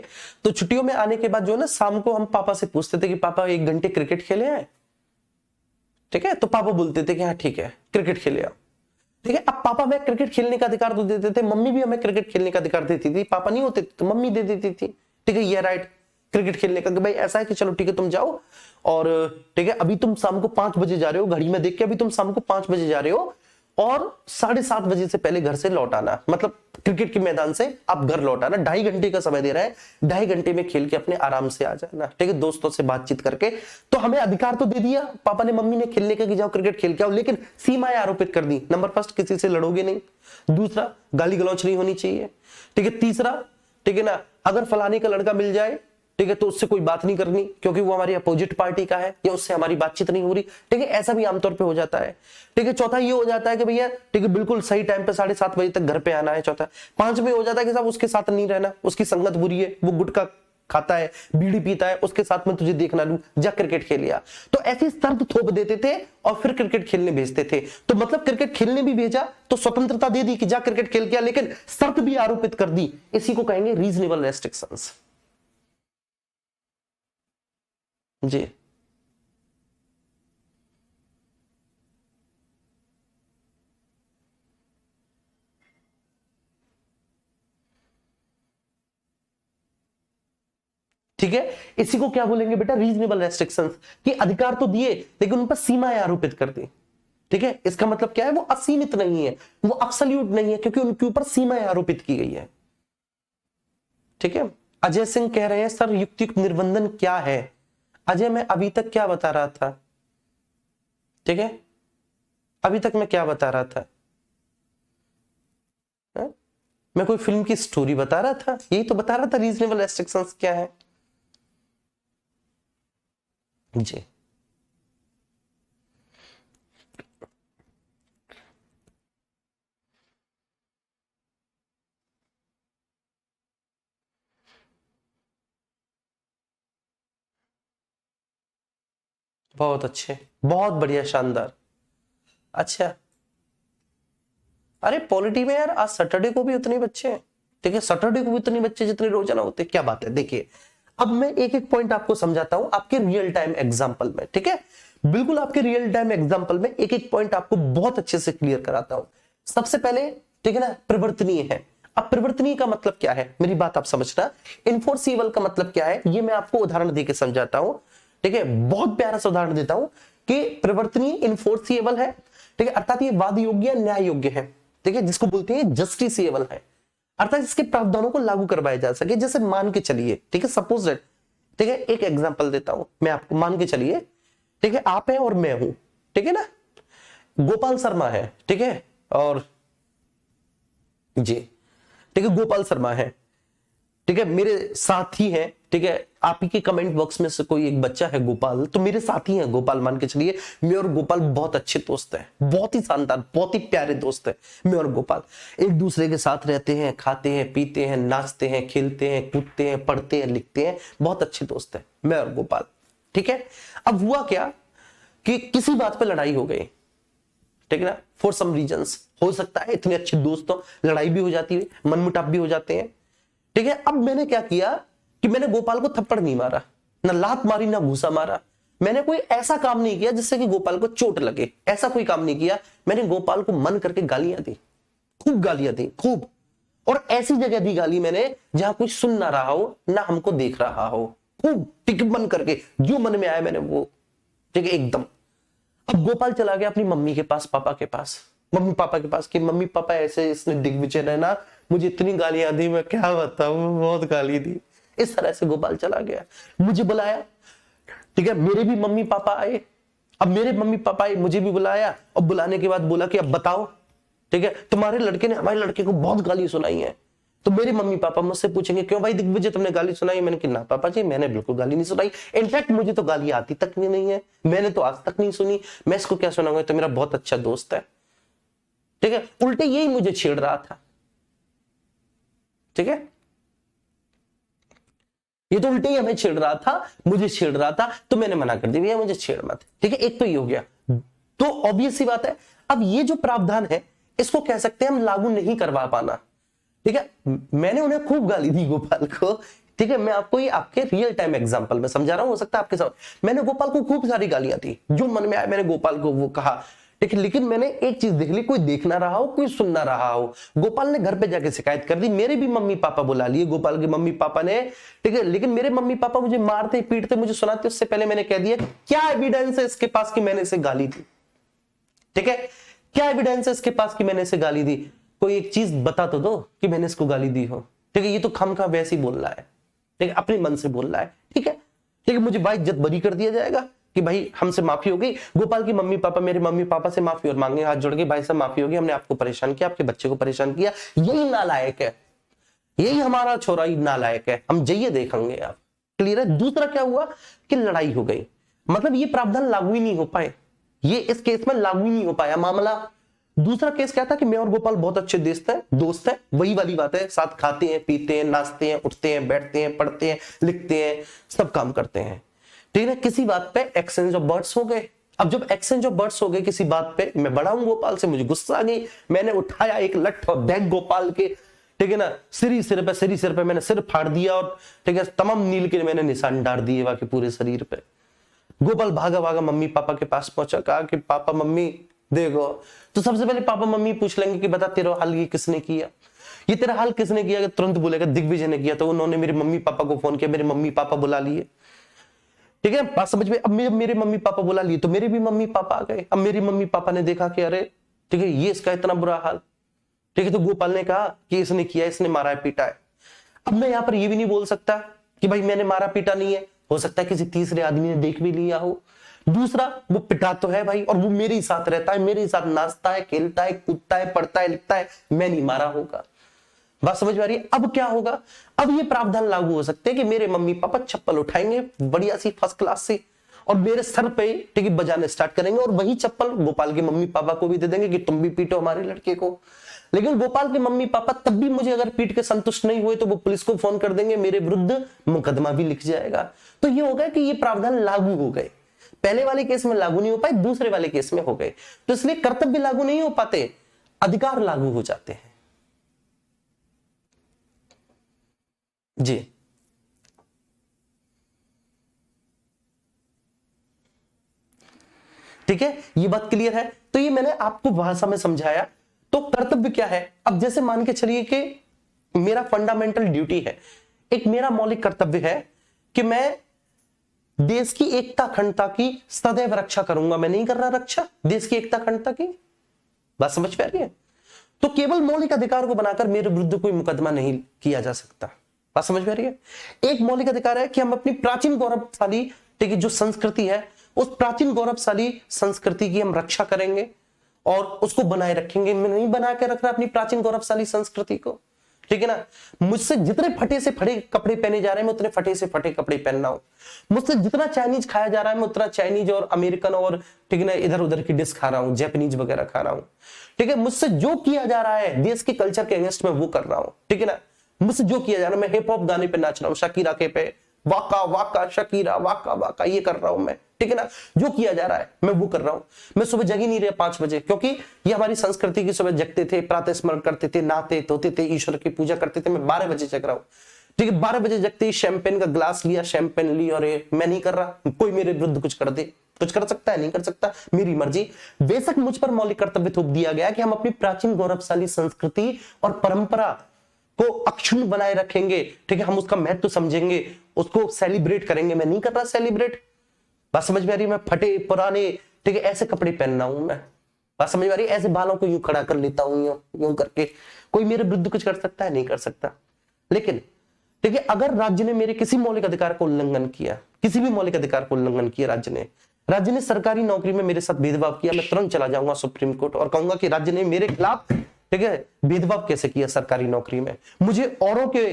A: तो छुट्टियों में आने के बाद जो है ना, शाम को हम पापा से पूछते थे कि पापा 1 घंटे क्रिकेट खेले हैं, ठीक है। तो पापा बोलते थे कि हाँ ठीक है क्रिकेट खेले आओ, ठीक है। अब पापा हमें क्रिकेट खेलने का अधिकार तो देते थे, मम्मी भी हमें क्रिकेट खेलने का अधिकार देती थी। पापा नहीं होते तो मम्मी दे देती थी, ठीक है, ये राइट क्रिकेट खेलने का, कि भाई ऐसा है कि चलो ठीक है तुम जाओ, और ठीक है अभी तुम शाम को 5 बजे जा रहे हो, घड़ी में देख के अभी तुम शाम को 5 बजे जा रहे हो, और 7:30 बजे से पहले घर से लौट आना, मतलब क्रिकेट के मैदान से आप घर लौट आना। 2.5 घंटे का समय दे रहा है, 2.5 घंटे में खेल के अपने आराम से आ जाना, ठीक है, दोस्तों से बातचीत करके। तो हमें अधिकार तो दे दिया पापा ने, मम्मी ने, खेलने का कि जाओ क्रिकेट खेल के आओ, लेकिन सीमाएं आरोपित कर दी। नंबर फर्स्ट, किसी से लड़ोगे नहीं। दूसरा, गाली गलौच नहीं होनी चाहिए, ठीक है। तीसरा, ठीक है ना, अगर फलाने का लड़का मिल जाए, ठीक है, तो उससे कोई बात नहीं करनी क्योंकि वो हमारी अपोजिट पार्टी का है, या उससे हमारी बातचीत नहीं हो रही, ठीक है, ऐसा भी आमतौर पे हो जाता है, ठीक है। चौथा ये हो जाता है कि भैया ठीक है बिल्कुल सही टाइम पे 7:30 बजे तक घर पे आना है, चौथा। 5 में हो जाता है कि साहब उसके साथ नहीं रहना, उसकी संगत बुरी है, वो गुटखा खाता है, बीड़ी पीता है, उसके साथ में तुझे देखना लूं, जा क्रिकेट खेलिया। तो ऐसी शर्त थोप देते थे और फिर क्रिकेट खेलने भेजते थे। तो मतलब क्रिकेट खेलने भी भेजा तो स्वतंत्रता दे दी कि जा क्रिकेट खेल के आ, लेकिन शर्त भी आरोपित कर दी। इसी को कहेंगे रीजनेबल रेस्ट्रिक्शंस। जी ठीक है, इसी को क्या बोलेंगे बेटा, रीजनेबल रेस्ट्रिक्शंस, कि अधिकार तो दिए लेकिन उन पर सीमाएं आरोपित कर दी, ठीक है। इसका मतलब क्या है, वो असीमित नहीं है, वो एब्सोल्यूट नहीं है, क्योंकि उनके ऊपर सीमाएं आरोपित की गई है, ठीक है। अजय सिंह कह रहे हैं सर युक्तियुक्त निर्बंधन क्या है। अजय मैं अभी तक क्या बता रहा था, ठीक है, अभी तक मैं क्या बता रहा था, है? मैं कोई फिल्म की स्टोरी बता रहा था, यही तो बता रहा था रीजनेबल रेस्ट्रिक्शंस क्या है। जी बहुत अच्छे, बहुत बढ़िया, शानदार। अच्छा, अरे पॉलिटी में यार आज सैटरडे को भी उतने बच्चे हैं, ठीक है, सैटरडे को भी उतने बच्चे जितने रोजाना होते हैं, क्या बात है। देखिए अब मैं एक एक पॉइंट आपको समझाता हूं आपके रियल टाइम एग्जांपल में, ठीक है, बिल्कुल आपके रियल टाइम एग्जांपल में एक एक पॉइंट आपको बहुत अच्छे से क्लियर कराता हूं। सबसे पहले, ठीक है ना, परिवर्तनीय है। अब परिवर्तनीय का मतलब क्या है, मेरी बात आप समझना। इनफोर्सिबल का मतलब क्या है, ये मैं आपको उदाहरण देकर समझाता हूं, ठीक है, बहुत प्यारा सा उदाहरण देता हूं कि परिवर्तनीय इनफोर्सिबल है, ठीक है, अर्थात ये वाद योग्य न्याय योग्य है, ठीक है, जिसको बोलते हैं जस्टिसेबल है, अर्थात इसके प्रावधानों को लागू करवाया जा सके। जैसे मान के चलिए, ठीक है, सपोज दैट, ठीक है, एक एग्जांपल देता हूं मैं आपको, मान के चलिए, ठीक है, आप हैं और मैं हूं, ठीक है ना, गोपाल शर्मा है, ठीक है, और जी ठीक है, गोपाल शर्मा है, ठीक है, मेरे साथी हैं, ठीक है, आप ही के कमेंट बॉक्स में से कोई एक बच्चा है गोपाल, तो मेरे साथी हैं गोपाल, मान के चलिए मैं और गोपाल बहुत अच्छे दोस्त हैं, बहुत ही शानदार, बहुत ही प्यारे दोस्त हैं। मैं और गोपाल एक दूसरे के साथ रहते हैं, खाते हैं, पीते हैं, नाचते हैं, खेलते हैं, कूदते हैं, पढ़ते हैं, लिखते हैं, बहुत अच्छे दोस्त हैं मैं और गोपाल, ठीक है। अब हुआ क्या कि किसी बात पर लड़ाई हो गई, ठीक है ना, फॉर सम रीजंस, हो सकता है इतने अच्छे दोस्तों लड़ाई भी हो जाती है, मनमुटाव भी हो जाते हैं, ठीक है। अब मैंने क्या किया कि मैंने गोपाल को थप्पड़ नहीं मारा, ना लात मारी, ना घूसा मारा, मैंने कोई ऐसा काम नहीं किया जिससे कि गोपाल को चोट लगे, ऐसा कोई काम नहीं किया। मैंने गोपाल को मन करके गालियां दी, खूब गालियां दी, खूब, और ऐसी जगह दी गाली मैंने जहां कोई सुन ना रहा हो, ना हमको देख रहा हो, खूब टिक मन करके जो मन में आया मैंने वो, ठीक है, एकदम। अब गोपाल चला गया अपनी मम्मी के पास, पापा के पास, मम्मी पापा के पास, कि मम्मी पापा ऐसे इसने दिग्विजय ने ना मुझे इतनी गालियां दी, मैं क्या बताऊं, बहुत गाली दी। इस तरह से गोपाल चला गया, मुझे बुलाया, ठीक है, मेरे भी मम्मी पापा आए। अब मेरे मम्मी पापा आए, मुझे भी बुलाया, और बुलाने के बाद बोला कि अब बताओ, ठीक है, तुम्हारे लड़के ने हमारे लड़के को बहुत गाली सुनाई है। तो मेरे मम्मी पापा मुझसे पूछेंगे क्यों भाई दिग्विजय तुमने गाली सुनाई। मैंने कहा ना पापा जी, मैंने बिल्कुल गाली नहीं सुनाई, इनफैक्ट मुझे तो गाली आती तक भी नहीं है, मैंने तो आज तक नहीं सुनी, मैं इसको क्या सुनाऊंगा, तो मेरा बहुत अच्छा दोस्त है, ठीक है। उल्टे यही मुझे छेड़ रहा था, ठीक है, ये तो उल्टे ही हमें छेड़ रहा था, मुझे छेड़ रहा था, तो मैंने मना कर दिया भैया मुझे छेड़ मत, ठीक है। एक तो ये हो गया, तो ऑब्वियस सी बात है अब ये जो प्रावधान है इसको कह सकते हैं हम लागू नहीं करवा पाना, ठीक है, मैंने उन्हें खूब गाली दी गोपाल को। ठीक है, मैं आपको ये आपके रियल टाइम एग्जांपल में समझा रहा हूं, हो सकता है आपके साथ। मैंने गोपाल को खूब सारी गालियां दी, जो मन में आया मैंने गोपाल को वो कहा। ठीक है, लेकिन मैंने एक चीज देख ली, कोई देख ना रहा हो, कोई सुन ना रहा हो। गोपाल ने घर पे जाके शिकायत कर दी, मेरे भी मम्मी पापा बुला लिए, गोपाल के मम्मी पापा ने। ठीक है, लेकिन मेरे मम्मी पापा मुझे मारते पीटते मुझे सुनाते, उससे पहले मैंने कह दिया क्या एविडेंस है इसके पास कि मैंने इसे गाली दी। ठीक है, क्या एविडेंस है इसके पास कि मैंने इसे गाली दी, कोई एक चीज बता तो दो कि मैंने इसको गाली दी हो। ठीक है, ये तो खमखा वैसे ही बोल रहा है, ठीक है, अपने मन से बोल रहा है। ठीक है, ठीक है, मुझे बाइज्जत बरी कर दिया जाएगा कि भाई हमसे माफी हो गई। गोपाल की मम्मी पापा मेरे मम्मी पापा से माफी और मांगे हाथ जोड़ के, भाई साहब माफी होगी, हमने आपको परेशान किया, आपके बच्चे को परेशान किया, यही नालायक है, यही हमारा छोरा ही नालायक है, हम जाइए देखेंगे आप। क्लियर है। दूसरा क्या हुआ कि लड़ाई हो गई, मतलब ये प्रावधान लागू ही नहीं हो पाए, ये इस केस में लागू ही नहीं हो पाया मामला। दूसरा केस क्या था कि मैं और गोपाल बहुत अच्छे दोस्त हैं, वही वाली बात है, साथ खाते हैं पीते हैं नाचते हैं उठते हैं बैठते हैं पढ़ते हैं लिखते हैं, सब काम करते हैं। ठीक है, किसी बात पे एक्सचेंज ऑफ वर्ड्स हो गए। अब जब एक्सचेंज ऑफ वर्ड्स हो गए किसी बात पे, मैं बड़ा हूं गोपाल से, मुझे गुस्सा आ गई, मैंने उठाया एक लठ और बैग गोपाल के, ठीक है ना, सिर पे मैंने सिर फाड़ दिया, और ठीक है तमाम नील के मैंने निशान डाल दिए बाकी पूरे शरीर पे। गोपाल भागा भागा मम्मी पापा के पास पहुंचा, कहा कि पापा मम्मी देखो। तो सबसे पहले पापा मम्मी पूछ लेंगे कि बता तेरा हाल ये किसने किया, ये तेरा हाल किसने किया, तुरंत बोलेगा दिग्विजय ने किया। तो उन्होंने मेरे मम्मी पापा को फोन किया, मेरे मम्मी पापा बुला लिए। ठीक है, बात समझ में। अब मेरे मम्मी पापा बुला लिए तो मेरे भी मम्मी पापा आ गए। अब मेरे मम्मी पापा ने देखा कि अरे ठीक है ये इसका इतना बुरा हाल। ठीक है, तो गोपाल ने कहा कि इसने किया, इसने मारा है पीटा है। अब मैं यहां पर ये भी नहीं बोल सकता कि भाई मैंने मारा पीटा नहीं है, हो सकता है किसी तीसरे आदमी ने देख भी लिया हो। दूसरा, वो पिटा तो है भाई, और वो मेरे ही साथ रहता है, मेरे ही साथ नाचता है खेलता है कूदता है पढ़ता है लिखता है, मैं नहीं मारा होगा। बात समझ में आ रही है। अब क्या होगा, अब ये प्रावधान लागू हो सकते हैं कि मेरे मम्मी पापा चप्पल उठाएंगे बढ़िया सी फर्स्ट क्लास से, और मेरे सर पे ठीक है बजाने स्टार्ट करेंगे, और वही चप्पल गोपाल के मम्मी पापा को भी दे देंगे कि तुम भी पीटो हमारे लड़के को। लेकिन गोपाल के मम्मी पापा तब भी मुझे अगर पीट के संतुष्ट नहीं हुए तो वो पुलिस को फोन कर देंगे, मेरे विरुद्ध मुकदमा भी लिख जाएगा। तो ये होगा कि ये प्रावधान लागू हो गए, पहले वाले केस में लागू नहीं हो पाए, दूसरे वाले केस में हो गए। तो इसलिए कर्तव्य लागू नहीं हो पाते, अधिकार लागू हो जाते हैं। जी ठीक है, ये बात क्लियर है। तो ये मैंने आपको भाषा में समझाया। तो कर्तव्य क्या है, अब जैसे मान के चलिए कि मेरा फंडामेंटल ड्यूटी है, एक मेरा मौलिक कर्तव्य है कि मैं देश की एकता अखंडता की सदैव रक्षा करूंगा। मैं नहीं कर रहा रक्षा देश की एकता अखंडता की, बात समझ पा रही है। तो केवल मौलिक अधिकार को बनाकर मेरे विरुद्ध कोई मुकदमा नहीं किया जा सकता, बात समझ में आ रही है। एक मौलिक अधिकार है कि हम अपनी प्राचीन गौरवशाली ठीक है जो संस्कृति है, उस प्राचीन गौरवशाली संस्कृति की हम रक्षा करेंगे और उसको बनाए रखेंगे। मैं नहीं बना के रख रहा अपनी प्राचीन गौरवशाली संस्कृति को, ठीक है ना। मुझसे जितने फटे से फटे कपड़े पहने जा रहे हैं मैं उतने फटे से फटे कपड़े पहनना हूं। मुझसे जितना चाइनीज खाया जा रहा है मैं उतना चाइनीज और अमेरिकन और ठीक है ना इधर उधर की डिश खा रहा हूं, जापानीज वगैरह खा रहा हूं। ठीक है, मुझसे जो किया जा रहा है देश के कल्चर के अगेंस्ट में वो कर रहा हूं, ठीक है ना। मुझसे जो किया जा रहा है, मैं हिप हॉप गाने पे नाच रहा हूँ, शकीरा के पे वाका वाका शकीरा वाका वाका ये कर रहा हूं मैं, ठीक है ना। जो किया जा रहा है मैं वो कर रहा हूं। मैं सुबह जग ही नहीं रहा 5 बजे, क्योंकि ये हमारी संस्कृति की, सुबह जगते थे, प्रातः स्मरण करते थे, नहाते धोते थे, ईश्वर की पूजा करते थे। मैं 12 बजे जग रहा हूं, ठीक है। 12 बजे जगते ही शैंपेन का ग्लास लिया, शैंपेन ली, और मैं नहीं कर रहा। कोई मेरे विरुद्ध कुछ कर दे, कुछ कर सकता है, नहीं कर सकता, मेरी मर्जी। बेशक मुझ पर मौलिक कर्तव्य थोप दिया गया कि हम अपनी प्राचीन गौरवशाली संस्कृति और परंपरा को अक्षुण्ण बनाए रखेंगे, ठीक है। हम उसका महत्व समझेंगे, उसको सेलिब्रेट करेंगे। मैं नहीं कर रहा सेलिब्रेट, बात समझ में आ रही है। मैं फटे पुराने ठीक है ऐसे कपड़े पहनना हूं मैं, बात समझ में आ रही है। ऐसे बालों को यूं खड़ा कर लेता हूं यूं करके, कोई मेरे विरुद्ध कुछ कर सकता है, नहीं कर सकता। लेकिन ठीक है, अगर राज्य ने मेरे किसी मौलिक अधिकार को उल्लंघन किया, किसी भी मौलिक अधिकार को उल्लंघन किया राज्य ने सरकारी नौकरी में मेरे साथ भेदभाव किया, मैं तुरंत चला जाऊंगा सुप्रीम कोर्ट और कहूंगा कि राज्य ने मेरे खिलाफ ठीक है भेदभाव कैसे किया सरकारी नौकरी में, मुझे औरों के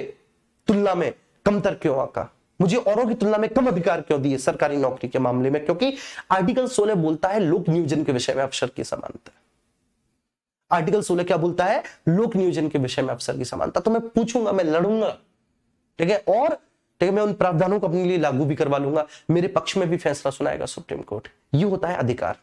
A: तुलना में कमतर क्यों आका, मुझे औरों की तुलना में कम अधिकार क्यों दिए सरकारी नौकरी के मामले में। क्योंकि आर्टिकल 16 बोलता है लोक नियोजन के विषय में अफसर की समानता। आर्टिकल 16 क्या बोलता है, लोक नियोजन के विषय में अफसर की समानता। तो मैं पूछूंगा, मैं लड़ूंगा, ठीक है, और ठीक है मैं उन प्रावधानों को अपने लिए लागू भी करवा लूंगा, मेरे पक्ष में भी फैसला सुनाएगा सुप्रीम कोर्ट। ये होता है अधिकार।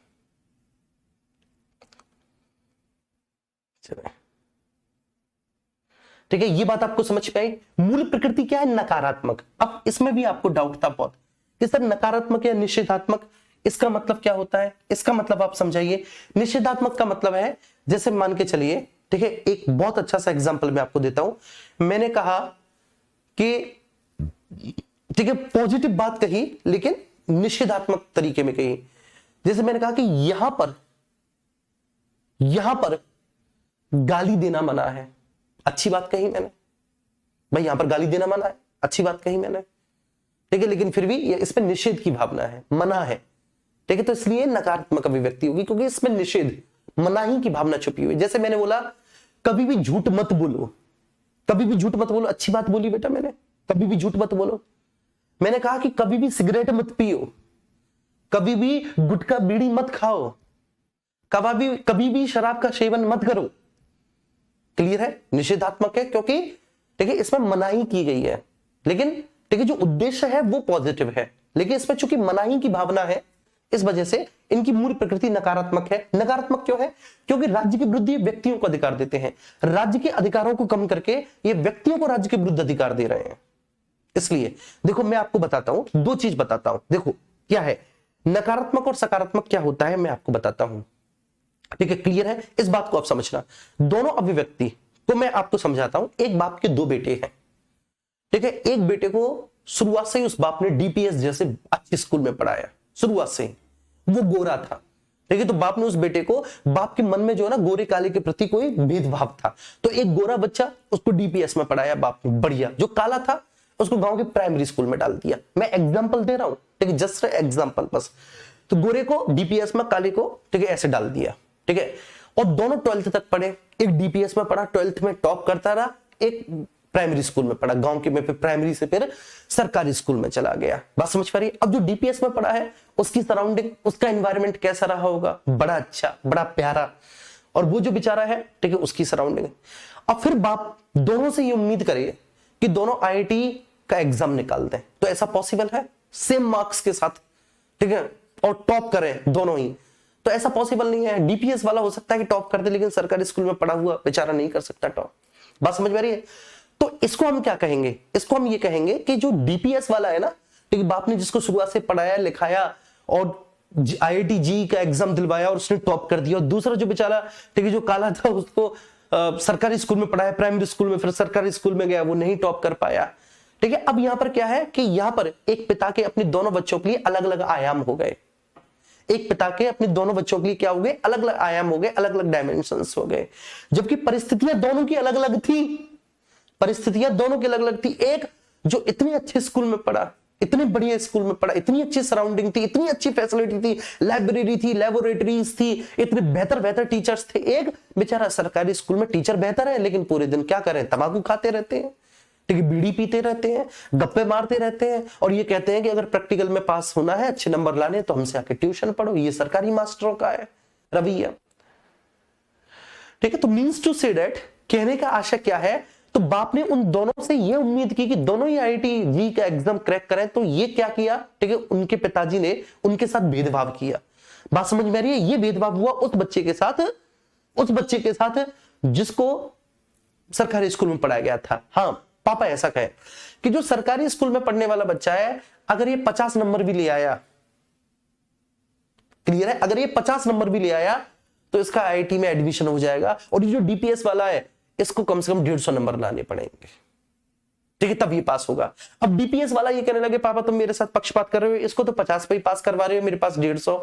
A: ठीक है, ये बात आपको समझ में आई। मूल प्रकृति क्या है? नकारात्मक। अब इसमें भी आपको डाउट था बहुत कि सर नकारात्मक या निषेधात्मक, इसका मतलब क्या होता है? इसका मतलब आप समझाइए। निषेधात्मक का मतलब है, जैसे मान के चलिए, ठीक है, एक बहुत अच्छा सा एग्जांपल मैं आपको देता हूं। मैंने कहा कि ठीक है, पॉजिटिव बात कही लेकिन निषेधात्मक तरीके में कही। जैसे मैंने कहा कि यहां पर गाली देना मना है, अच्छी बात कही मैंने, भाई यहां पर गाली देना मना है, अच्छी बात कही मैंने, ठीक है, लेकिन फिर भी ये इसमें निषेध की भावना है, मना है, ठीक है, तो इसलिए नकारात्मक अभिव्यक्ति होगी क्योंकि इसमें निषेध, मनाही की भावना छुपी हुई। जैसे मैंने बोला कभी भी झूठ मत बोलो, कभी भी झूठ मत बोलो, अच्छी बात बोली बेटा मैंने, कभी भी झूठ मत बोलो। मैंने कहा कि कभी भी सिगरेट मत पियो, कभी भी गुटखा बीड़ी मत खाओ, कभी भी शराब का सेवन मत करो। क्लियर है? निषेधात्मक है क्योंकि ठीक है इसमें मनाही की गई है, लेकिन ठीक है जो उद्देश्य है वो पॉजिटिव है, लेकिन इसमें चूंकि मनाही की भावना है इस वजह से इनकी मूल प्रकृति नकारात्मक है। नकारात्मक क्यों है? क्योंकि राज्य के विरुद्ध ये व्यक्तियों को अधिकार देते हैं, राज्य के अधिकारों को कम करके ये व्यक्तियों को राज्य के विरुद्ध अधिकार दे रहे हैं। इसलिए देखो मैं आपको बताता हूं, दो चीज बताता हूं, देखो क्या है नकारात्मक और सकारात्मक क्या होता है मैं आपको बताता हूं, ठीक है, क्लियर है? इस बात को आप समझना। दोनों अभिव्यक्ति को मैं आपको समझाता हूं। एक बाप के दो बेटे हैं, ठीक है, एक बेटे को शुरुआत से ही उस बाप ने डीपीएस जैसे अच्छे स्कूल में पढ़ाया, शुरुआत से ही वो गोरा था, ठीक है, तो बाप ने उस बेटे को, बाप के मन में जो है ना गोरे काले के प्रति कोई भेदभाव था, तो एक गोरा बच्चा उसको डीपीएस में पढ़ाया बाप ने, बढ़िया, जो काला था उसको गांव के प्राइमरी स्कूल में डाल दिया। मैं एग्जांपल दे रहा हूं, ठीक है, जस्ट एग्जांपल बस। तो गोरे को डीपीएस में, काले को ठीक है ऐसे डाल दिया, ठीक है, और दोनों 12th तक पढ़े, एक डीपीएस में पढ़ा, 12th में टॉप करता रहा, एक प्राइमरी स्कूल में पढ़ा, गांव के में फिर प्राइमरी से फिर सरकारी स्कूल में चला गया। बात समझ पा रही है? अब जो डीपीएस में पढ़ा है उसकी सराउंडिंग, उसका एनवायरनमेंट कैसा रहा होगा? बड़ा अच्छा, बड़ा प्यारा, और वो जो बेचारा है ठीक है उसकी सराउंडिंग। अब फिर बाप दोनों से ये उम्मीद करे कि दोनों आईआईटी का एग्जाम निकाल दें, तो ऐसा पॉसिबल है सेम मार्क्स के साथ, ठीक है, और टॉप करें दोनों ही? तो ऐसा पॉसिबल नहीं है। डीपीएस वाला हो सकता है कि टॉप कर दे, लेकिन सरकारी स्कूल में पढ़ा हुआ बेचारा नहीं कर सकता टॉप। बात समझ में आ रही है? तो इसको हम क्या कहेंगे? इसको हम ये कहेंगे कि जो डीपीएस वाला है ना, ठीक है, बाप ने जिसको शुरुआत से पढ़ाया लिखाया और आईआईटी जी का एग्जाम दिलवाया और उसने टॉप कर दिया, और दूसरा जो बेचारा ठीक है जो काला था उसको सरकारी स्कूल में पढ़ाया, प्राइमरी स्कूल में, फिर सरकारी स्कूल में गया, वो नहीं टॉप कर पाया, ठीक है। अब यहां पर क्या है कि यहां पर एक पिता के अपने दोनों बच्चों के लिए अलग अलग आयाम हो गए, एक पिता के अपने दोनों बच्चों के लिए क्या हो गए? अलग अलग आयाम हो गए, अलग अलग डायमेंशंस हो गए, जबकि परिस्थितियां दोनों की अलग अलग थी, परिस्थितियां दोनों की अलग अलग थी। एक जो इतने अच्छे स्कूल में पढ़ा, इतने बढ़िया स्कूल में पढ़ा, इतनी अच्छी सराउंडिंग थी, इतनी अच्छी फैसिलिटी थी, लाइब्रेरी थी, लेबोरेटरीज थी, इतने बेहतर बेहतर टीचर्स थे। एक बेचारा सरकारी स्कूल में टीचर बेहतर है लेकिन पूरे दिन क्या करें? तंबाकू खाते रहते हैं, ठीक है, बीड़ी पीते रहते हैं, गप्पे मारते रहते हैं, और ये कहते हैं कि अगर प्रैक्टिकल में पास होना है, अच्छे नंबर लाने, तो हमसे आके ट्यूशन पढ़ो। ये सरकारी मास्टरों का है रवैया, ठीक है। तो मीन्स टू से दैट, कहने का आशय क्या है? तो बाप ने उन दोनों से ये उम्मीद की कि दोनों ही आईआईटी जी का एग्जाम क्रैक करें, तो ये क्या किया? ठीक है, उनके पिताजी ने उनके साथ भेदभाव किया। बात समझ में आ रही है? ये भेदभाव हुआ उस बच्चे के साथ जिसको सरकारी स्कूल में पढ़ाया गया था। हाँ, पापा ऐसा कहे कि जो सरकारी स्कूल में पढ़ने वाला बच्चा है, अगर ये 50 नंबर भी ले आया, क्लियर है, अगर ये 50 नंबर भी ले आया तो इसका आईआईटी में एडमिशन हो जाएगा, और ये जो डीपीएस वाला है इसको कम से कम 150 नंबर लाने पड़ेंगे, ठीक है, तब ये पास होगा। अब डीपीएस वाला ये कहने लगे, पापा तुम मेरे साथ पक्षपात कर रहे हो, इसको तो 50 पे ही पास करवा रहे हो, मेरे पास 150,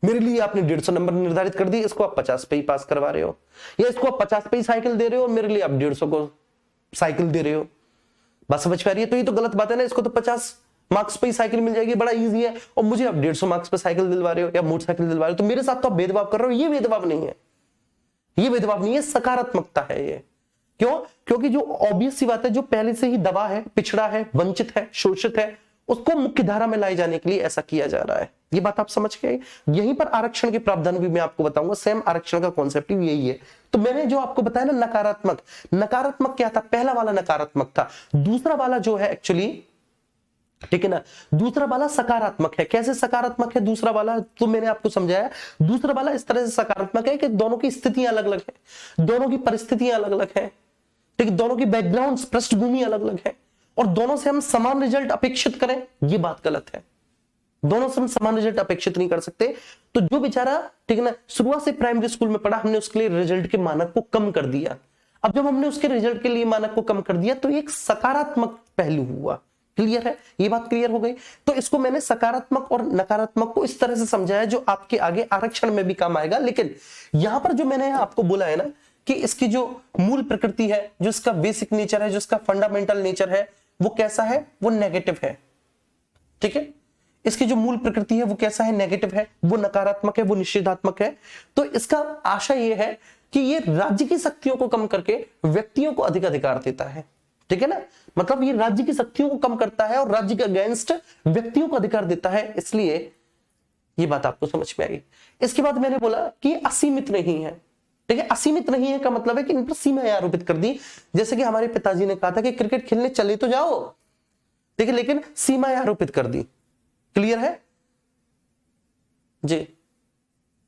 A: मेरे लिए आपने 150 नंबर निर्धारित कर दी, इसको आप 50 पे ही पास करवा रहे हो, या इसको आप 50 पे ही साइकिल दे रहे हो और मेरे लिए आप 150 को साइकिल दे रहे हो। बात समझ पा रही है? तो ये तो गलत बात है ना, इसको तो 50 मार्क्स पे ही साइकिल मिल जाएगी, बड़ा इजी है, और मुझे आप 150 मार्क्स पे साइकिल दिलवा रहे हो या मोटरसाइकिल दिलवा रहे हो, तो मेरे साथ तो आप भेदभाव कर रहे हो। ये भेदभाव नहीं है, ये भेदभाव नहीं है, सकारात्मकता है ये। क्यों? क्योंकि जो ऑब्वियस सी बात है, जो पहले से ही दबा है, पिछड़ा है, वंचित है, शोषित है, उसको मुख्य धारा में लाए जाने के लिए ऐसा किया जा रहा है। ये बात आप समझ गए? यहीं पर आरक्षण के प्रावधान भी मैं आपको बताऊंगा, सेम आरक्षण का कॉन्सेप्ट भी यही है। तो मैंने जो आपको बताया ना नकारात्मक, नकारात्मक क्या था? पहला वाला नकारात्मक था, दूसरा वाला जो है एक्चुअली, ठीक है ना, दूसरा वाला सकारात्मक है। कैसे सकारात्मक है दूसरा वाला? तो मैंने आपको समझाया, दूसरा वाला इस तरह से सकारात्मक है कि दोनों की स्थितियां अलग अलग है, दोनों की परिस्थितियां अलग अलग है, ठीक है, दोनों की बैकग्राउंड पृष्ठभूमि अलग अलग है और दोनों से हम समान रिजल्ट अपेक्षित करें, ये बात गलत है। दोनों से हम समान रिजल्ट अपेक्षित नहीं कर सकते। तो जो बेचारा, ठीक है ना, शुरुआत से प्राइमरी स्कूल में पढ़ा, हमने उसके लिए रिजल्ट के मानक को कम कर दिया। अब जब हमने उसके रिजल्ट के लिए मानक को कम कर दिया तो एक सकारात्मक पहलू हुआ। क्लियर है, ये बात क्लियर हो गई। तो इसको मैंने सकारात्मक और नकारात्मक को इस तरह से समझाया जो आपके आगे आरक्षण में भी काम आएगा। लेकिन यहां पर जो मैंने आपको बोला है ना कि इसकी जो मूल प्रकृति है, जो इसका बेसिक नेचर है, जो इसका फंडामेंटल नेचर है, वो कैसा है, वो नेगेटिव है। ठीक है, इसकी जो मूल प्रकृति है वो कैसा है, नेगेटिव है, वो नकारात्मक है, वो निषेधात्मक है। तो इसका आशय ये है कि ये राज्य की शक्तियों को कम करके व्यक्तियों को अधिक अधिकार देता है। ठीक है ना, मतलब ये राज्य की शक्तियों को कम करता है और राज्य के अगेंस्ट व्यक्तियों को अधिकार देता है, इसलिए ये बात आपको समझ में आई। इसके बाद मैंने बोला कि असीमित नहीं है। ठीक है, असीमित नहीं है का मतलब है कि इन पर सीमाएं आरोपित कर दी। जैसे कि हमारे पिताजी ने कहा था कि क्रिकेट खेलने चले तो जाओ, ठीक है, लेकिन सीमाएं आरोपित कर दी। क्लियर है जी,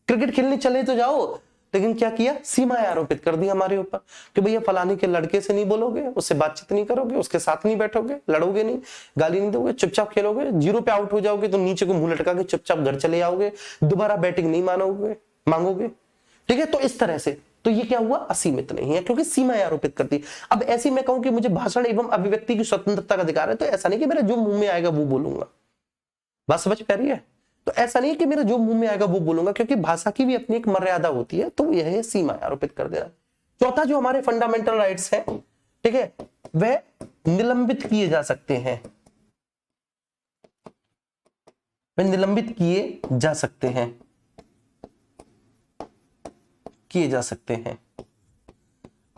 A: क्रिकेट खेलने चले तो जाओ, लेकिन क्या किया, सीमाएं आरोपित कर दी हमारे ऊपर कि भैया फलाने के लड़के से नहीं बोलोगे, उससे बातचीत नहीं करोगे, उसके साथ नहीं बैठोगे, लड़ोगे नहीं, गाली नहीं दोगे, चुपचाप खेलोगे, 0 पे आउट हो जाओगे तो नीचे को मुंह लटका के चुपचाप घर चले आओगे, दोबारा बैटिंग नहीं मांगोगे। ठीक है, तो इस तरह से, तो ये क्या हुआ, असीमित नहीं है, क्योंकि सीमाएं आरोपित करती। अब ऐसी मैं कहूं कि मुझे भाषण एवं अभिव्यक्ति की स्वतंत्रता का अधिकार है, तो ऐसा नहीं कि मेरा जो मुंह में आएगा वो बोलूंगा। बात समझ पा रही है? तो ऐसा नहीं है कि मेरा जो मुंह में आएगा वो बोलूंगा, क्योंकि भाषा की भी अपनी एक मर्यादा होती है। तो यह है सीमा आरोपित कर देना। चौथा जो हमारे फंडामेंटल राइट्स हैं, ठीक है, वह निलंबित किए जा सकते हैं। वह निलंबित किए जा सकते हैं,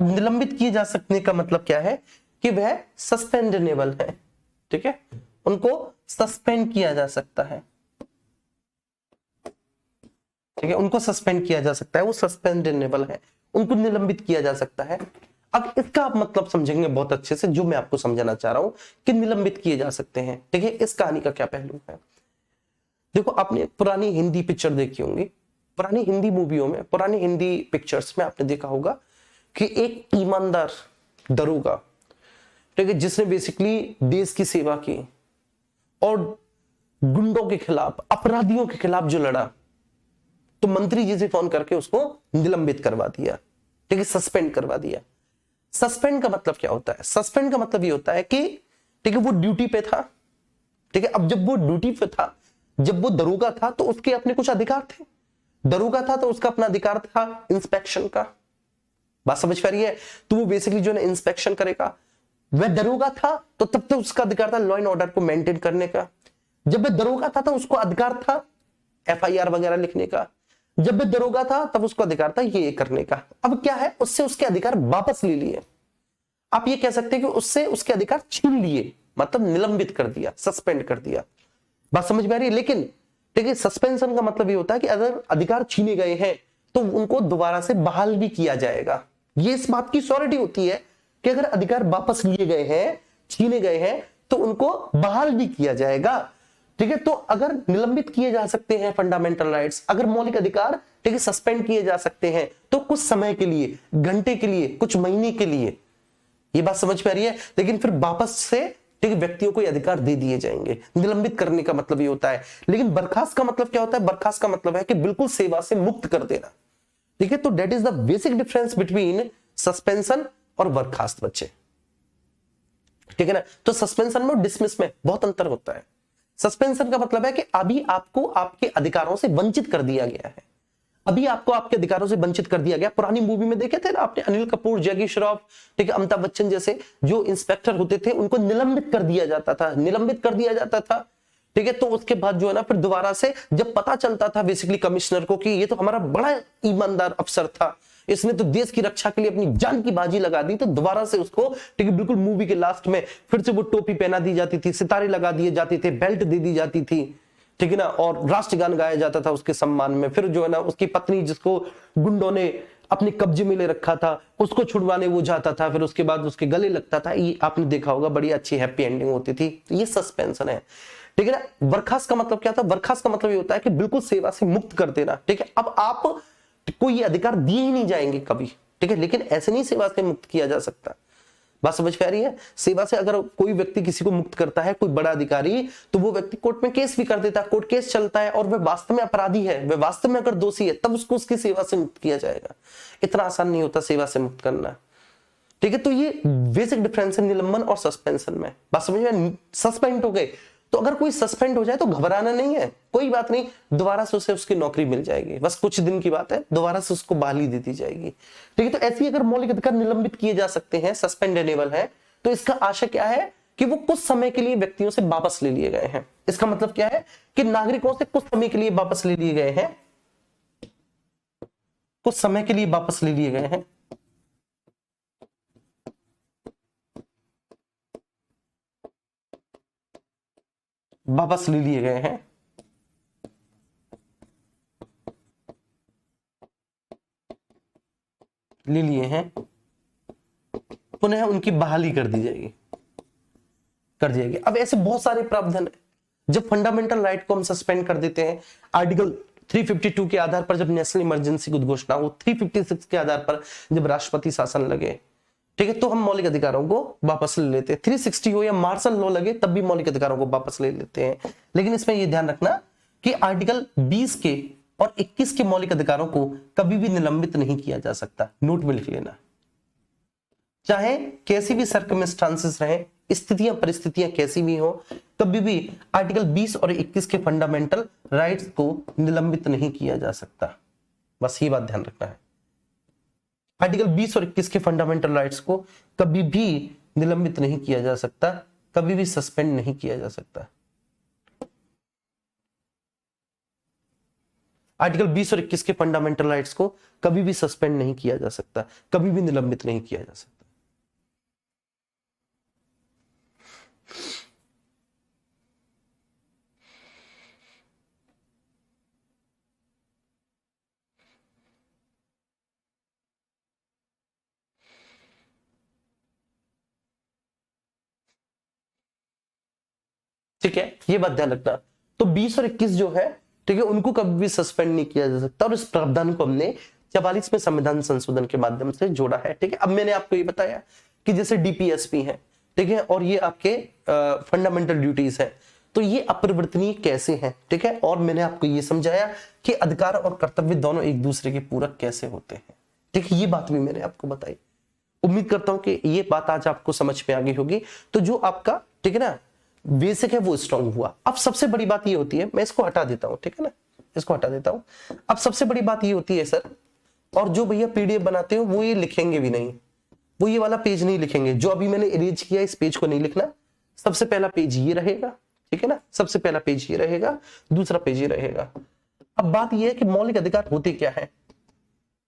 A: निलंबित किए जा सकने का मतलब क्या है कि वह सस्पेंडेबल है। ठीक है, उनको सस्पेंड किया जा सकता है। ठीक है, उनको सस्पेंड किया जा सकता है, वो सस्पेंडेबल है, उनको निलंबित किया जा सकता है। अब इसका आप मतलब समझेंगे बहुत अच्छे से, जो मैं आपको समझाना चाह रहा हूं कि निलंबित किए जा सकते हैं। ठीक है, इस कहानी का क्या पहलू है। देखो, आपने पुरानी हिंदी पिक्चर देखी होंगी, पुरानी हिंदी मूवियों में, पुरानी हिंदी पिक्चर्स में आपने देखा होगा कि एक ईमानदार दरोगा, ठीक है, जिसने बेसिकली देश की सेवा की और गुंडों के खिलाफ, अपराधियों के खिलाफ जो लड़ा, तो मंत्री जी से फोन करके उसको निलंबित करवा दिया। ठीक है, सस्पेंड करवा दिया। सस्पेंड का मतलब क्या होता है, सस्पेंड का मतलब ये होता है कि, ठीक है, वो ड्यूटी पे था। ठीक है, अब जब वो ड्यूटी पे था, जब वो दरोगा था, तो उसके अपने कुछ अधिकार थे। दरोगा था तो उसका अपना अधिकार था इंस्पेक्शन का। बात समझ पा रही है? तो वो बेसिकली जो है इंस्पेक्शन करेगा। वह दरोगा था तो तब तक उसका अधिकार था लॉ एंड ऑर्डर को मेंटेन करने का। जब वह दरोगा था तो उसको अधिकार था FIR वगैरह लिखने का। जब वह दरोगा था तब उसको अधिकार था ये करने का। अब क्या है, उससे उसके अधिकार वापस ले लिए। आप ये कह सकते हैं कि उससे उसके अधिकार छीन लिए, मतलब निलंबित कर दिया, सस्पेंड कर दिया। बात समझ में आ रही है? लेकिन देखिए, सस्पेंशन का मतलब ये होता है कि अगर अधिकार छीने गए हैं तो उनको दोबारा से बहाल भी किया जाएगा। ये इस बात की श्योरिटी होती है कि अगर अधिकार वापस लिए गए हैं, छीने गए हैं, तो उनको बहाल भी किया जाएगा। ठीक है, तो अगर निलंबित किए जा सकते हैं फंडामेंटल राइट्स, अगर मौलिक अधिकार, ठीक है, सस्पेंड किए जा सकते हैं, तो कुछ समय के लिए, घंटे के लिए, कुछ महीने के लिए, ये बात समझ में आ रही है। लेकिन फिर वापस से, ठीक है, व्यक्तियों को अधिकार दे दिए जाएंगे। निलंबित करने का मतलब ये होता है। लेकिन बर्खास्त का मतलब क्या होता है? बर्खास्त का मतलब है कि बिल्कुल सेवा से मुक्त कर देना। ठीक है, तो that is the basic difference between suspension और बर्खास्त बच्चे। ठीक है ना, तो सस्पेंशन में और डिसमिस में बहुत अंतर होता है। सस्पेंशन का मतलब है कि अभी आपको आपके अधिकारों से वंचित कर दिया गया है, अभी आपको आपके अधिकारों से वंचित कर दिया गया। पुरानी मूवी में देखे थे ना आपने, अनिल कपूर, जैकी श्रॉफ, ठीक है, अमिताभ बच्चन जैसे जो इंस्पेक्टर होते थे उनको निलंबित कर दिया जाता था, निलंबित कर दिया जाता था। ठीक है, तो उसके बाद जो है ना, फिर दोबारा से जब पता चलता था बेसिकली कमिश्नर को कि ये तो हमारा बड़ा ईमानदार अफसर था, इसने तो देश की रक्षा के लिए अपनी जान की बाजी लगा दी, तो दोबारा से उसको, ठीक है, बिल्कुल मूवी के लास्ट में फिर से वो टोपी पहना दी जाती थी, सितारे लगा दिए जाते थे, बेल्ट दे दी जाती थी, ठीक है ना, और राष्ट्रगान गाया जाता था उसके सम्मान में। फिर जो है ना, उसकी पत्नी जिसको गुंडों ने अपने कब्जे में ले रखा था, उसको छुड़वाने वो जाता था, फिर उसके बाद उसके गले लगता था। ये आपने देखा होगा, बड़ी अच्छी हैप्पी एंडिंग होती थी। ये सस्पेंशन है। ठीक है ना। बर्खास्त का मतलब क्या था? बर्खास्त का मतलब ये होता है कि बिल्कुल सेवा से मुक्त कर देना। ठीक है, अब आप को ये अधिकार दिए ही नहीं जाएंगे कभी। ठीक है, लेकिन ऐसे नहीं सेवा से मुक्त किया जा सकता। बात समझ में आ रही है? सेवा से अगर कोई व्यक्ति किसी को मुक्त करता है, कोई बड़ा अधिकारी, तो वो व्यक्ति कोर्ट में केस भी कर देता है, कोर्ट केस चलता है और वह वास्तव में अपराधी है, वह वास्तव में अगर दोषी है, तब उसको उसकी सेवा से मुक्त किया जाएगा। इतना आसान नहीं होता सेवा से मुक्त करना। ठीक है, तो ये बेसिक डिफरेंस है निलंबन और सस्पेंशन में। बात समझ में? सस्पेंड हो गए तो अगर कोई सस्पेंड हो जाए तो घबराना नहीं है, कोई बात नहीं, दोबारा से उसे उसकी नौकरी मिल जाएगी, बस कुछ दिन की बात है, दोबारा से उसको बहाली दे दी जाएगी। ठीक है, तो ऐसी अगर मौलिक अधिकार निलंबित किए जा सकते हैं, सस्पेंडेबल है, तो इसका आशय क्या है कि वो कुछ समय के लिए व्यक्तियों से वापस ले लिए गए हैं। इसका मतलब क्या है कि नागरिकों से कुछ समय के लिए वापस ले लिए गए हैं, कुछ समय के लिए वापस ले लिए गए हैं। वापस ले लिए गए हैं, ले लिए हैं, पुनः उनकी बहाली कर दी जाएगी, कर दी जाएगी। अब ऐसे बहुत सारे प्रावधान है। जब फंडामेंटल राइट को हम सस्पेंड कर देते हैं, आर्टिकल 352 के आधार पर जब नेशनल इमरजेंसी की घोषणा हो, 356 के आधार पर जब राष्ट्रपति शासन लगे, ठीक है, तो हम मौलिक अधिकारों को वापस ले लेते हैं। 360 हो या मार्शल लॉ लगे तब भी मौलिक अधिकारों को वापस ले लेते हैं। लेकिन इसमें यह ध्यान रखना कि आर्टिकल 20 के और 21 के मौलिक अधिकारों को कभी भी निलंबित नहीं किया जा सकता। नोट में लिख लेना, चाहे कैसी भी सर्कमस्टांसेस रहे, स्थितियां परिस्थितियां कैसी भी हो, कभी भी आर्टिकल 20 और 21 के फंडामेंटल राइट्स को निलंबित नहीं किया जा सकता। बस ये बात ध्यान रखना है। आर्टिकल 20 और 21 के फंडामेंटल राइट्स को कभी भी निलंबित नहीं किया जा सकता, कभी भी सस्पेंड नहीं किया जा सकता। आर्टिकल 20 और 21 के फंडामेंटल राइट्स को कभी भी सस्पेंड नहीं किया जा सकता, कभी भी निलंबित नहीं किया जा सकता। ठीक है, ये बात ध्यान रखना। तो 20 और 21 जो है, ठीक है, उनको कभी भी सस्पेंड नहीं किया जा सकता और इस प्रावधान को हमने 44 में संविधान संशोधन के माध्यम से जोड़ा है। ठीक है, अब मैंने आपको ये बताया कि जैसे डीपीएसपी है, ठीक है, और ये आपके फंडामेंटल ड्यूटीज है, तो ये अपरिवर्तनीय कैसे हैं। ठीक है, और मैंने आपको ये समझाया कि अधिकार और कर्तव्य दोनों एक दूसरे के पूरक कैसे होते हैं। ठीक है, ये बात भी मैंने आपको बताई। उम्मीद करता हूं कि ये बात आज आपको समझ में आ गई होगी। तो जो आपका, ठीक है ना, बेसिक है वो स्ट्रांग हुआ। अब सबसे बड़ी बात ये होती है, मैं इसको हटा देता हूं, ठीक है ना, इसको हटा देता हूं। अब सबसे बड़ी बात ये होती है सर, और जो भैया पीडीएफ बनाते हो वो ये लिखेंगे भी नहीं, वो ये वाला पेज नहीं लिखेंगे जो अभी मैंने इरेज किया, इस पेज को नहीं लिखना। सबसे पहला पेज ये रहेगा, ठीक है ना, सबसे पहला पेज ये रहेगा, दूसरा पेज ये रहेगा। अब बात ये है कि मौलिक अधिकार होते क्या है।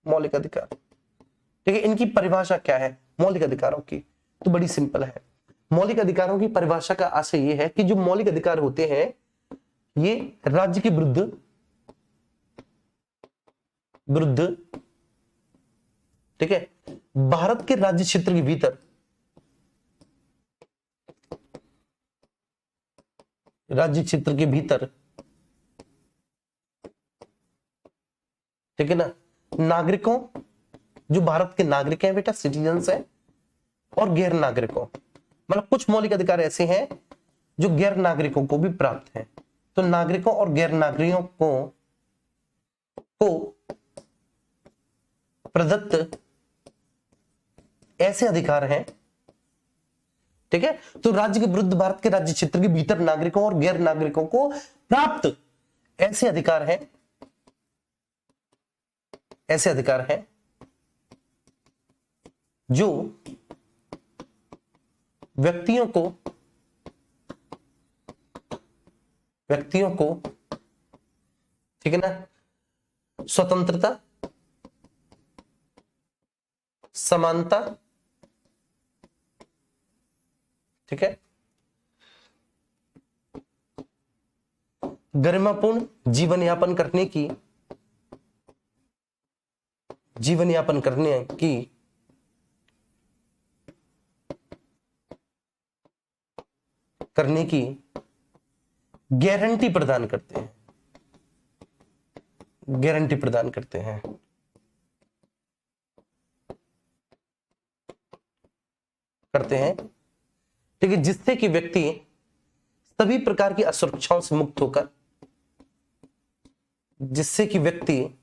A: मौलिक अधिकार, ठीक है, इनकी परिभाषा क्या है मौलिक अधिकारों की, तो बड़ी सिंपल है। मौलिक अधिकारों की परिभाषा का आशय यह है कि जो मौलिक अधिकार होते हैं ये राज्य के विरुद्ध ठीक है, भारत के राज्य क्षेत्र के भीतर, राज्य क्षेत्र के भीतर, ठीक है ना, नागरिकों, जो भारत के नागरिक हैं बेटा, सिटीजन्स हैं, और गैर नागरिकों, मतलब कुछ मौलिक अधिकार ऐसे हैं जो गैर नागरिकों को भी प्राप्त हैं। तो नागरिकों और गैर नागरिकों को प्रदत्त ऐसे अधिकार हैं, ठीक है, तो राज्य के विरुद्ध भारत के राज्य क्षेत्र के भीतर नागरिकों और गैर नागरिकों को प्राप्त ऐसे अधिकार हैं, ऐसे अधिकार हैं जो व्यक्तियों को, ठीक है ना, स्वतंत्रता, समानता, ठीक है, गरिमापूर्ण जीवन यापन करने की गारंटी प्रदान करते हैं, गारंटी प्रदान करते हैं। करते हैं, ठीक है, जिससे कि व्यक्ति सभी प्रकार की असुरक्षाओं से मुक्त होकर, जिससे कि व्यक्ति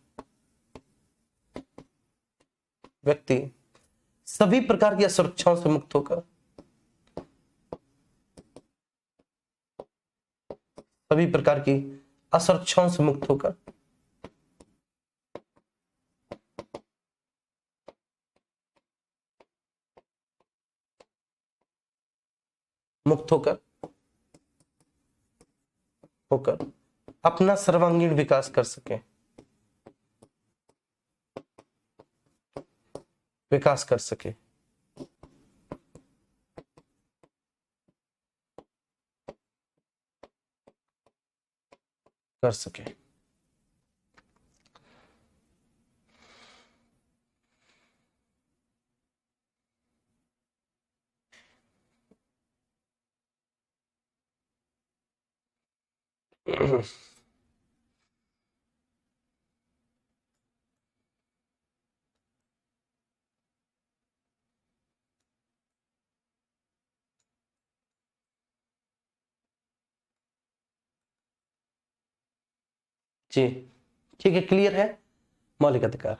A: सभी प्रकार की असुरक्षाओं से मुक्त होकर, सभी प्रकार की असुरक्षाओं से मुक्त होकर मुक्त होकर होकर अपना सर्वांगीण विकास कर सके, विकास कर सके। कर सके। जी ठीक है, क्लियर है। मौलिक अधिकार,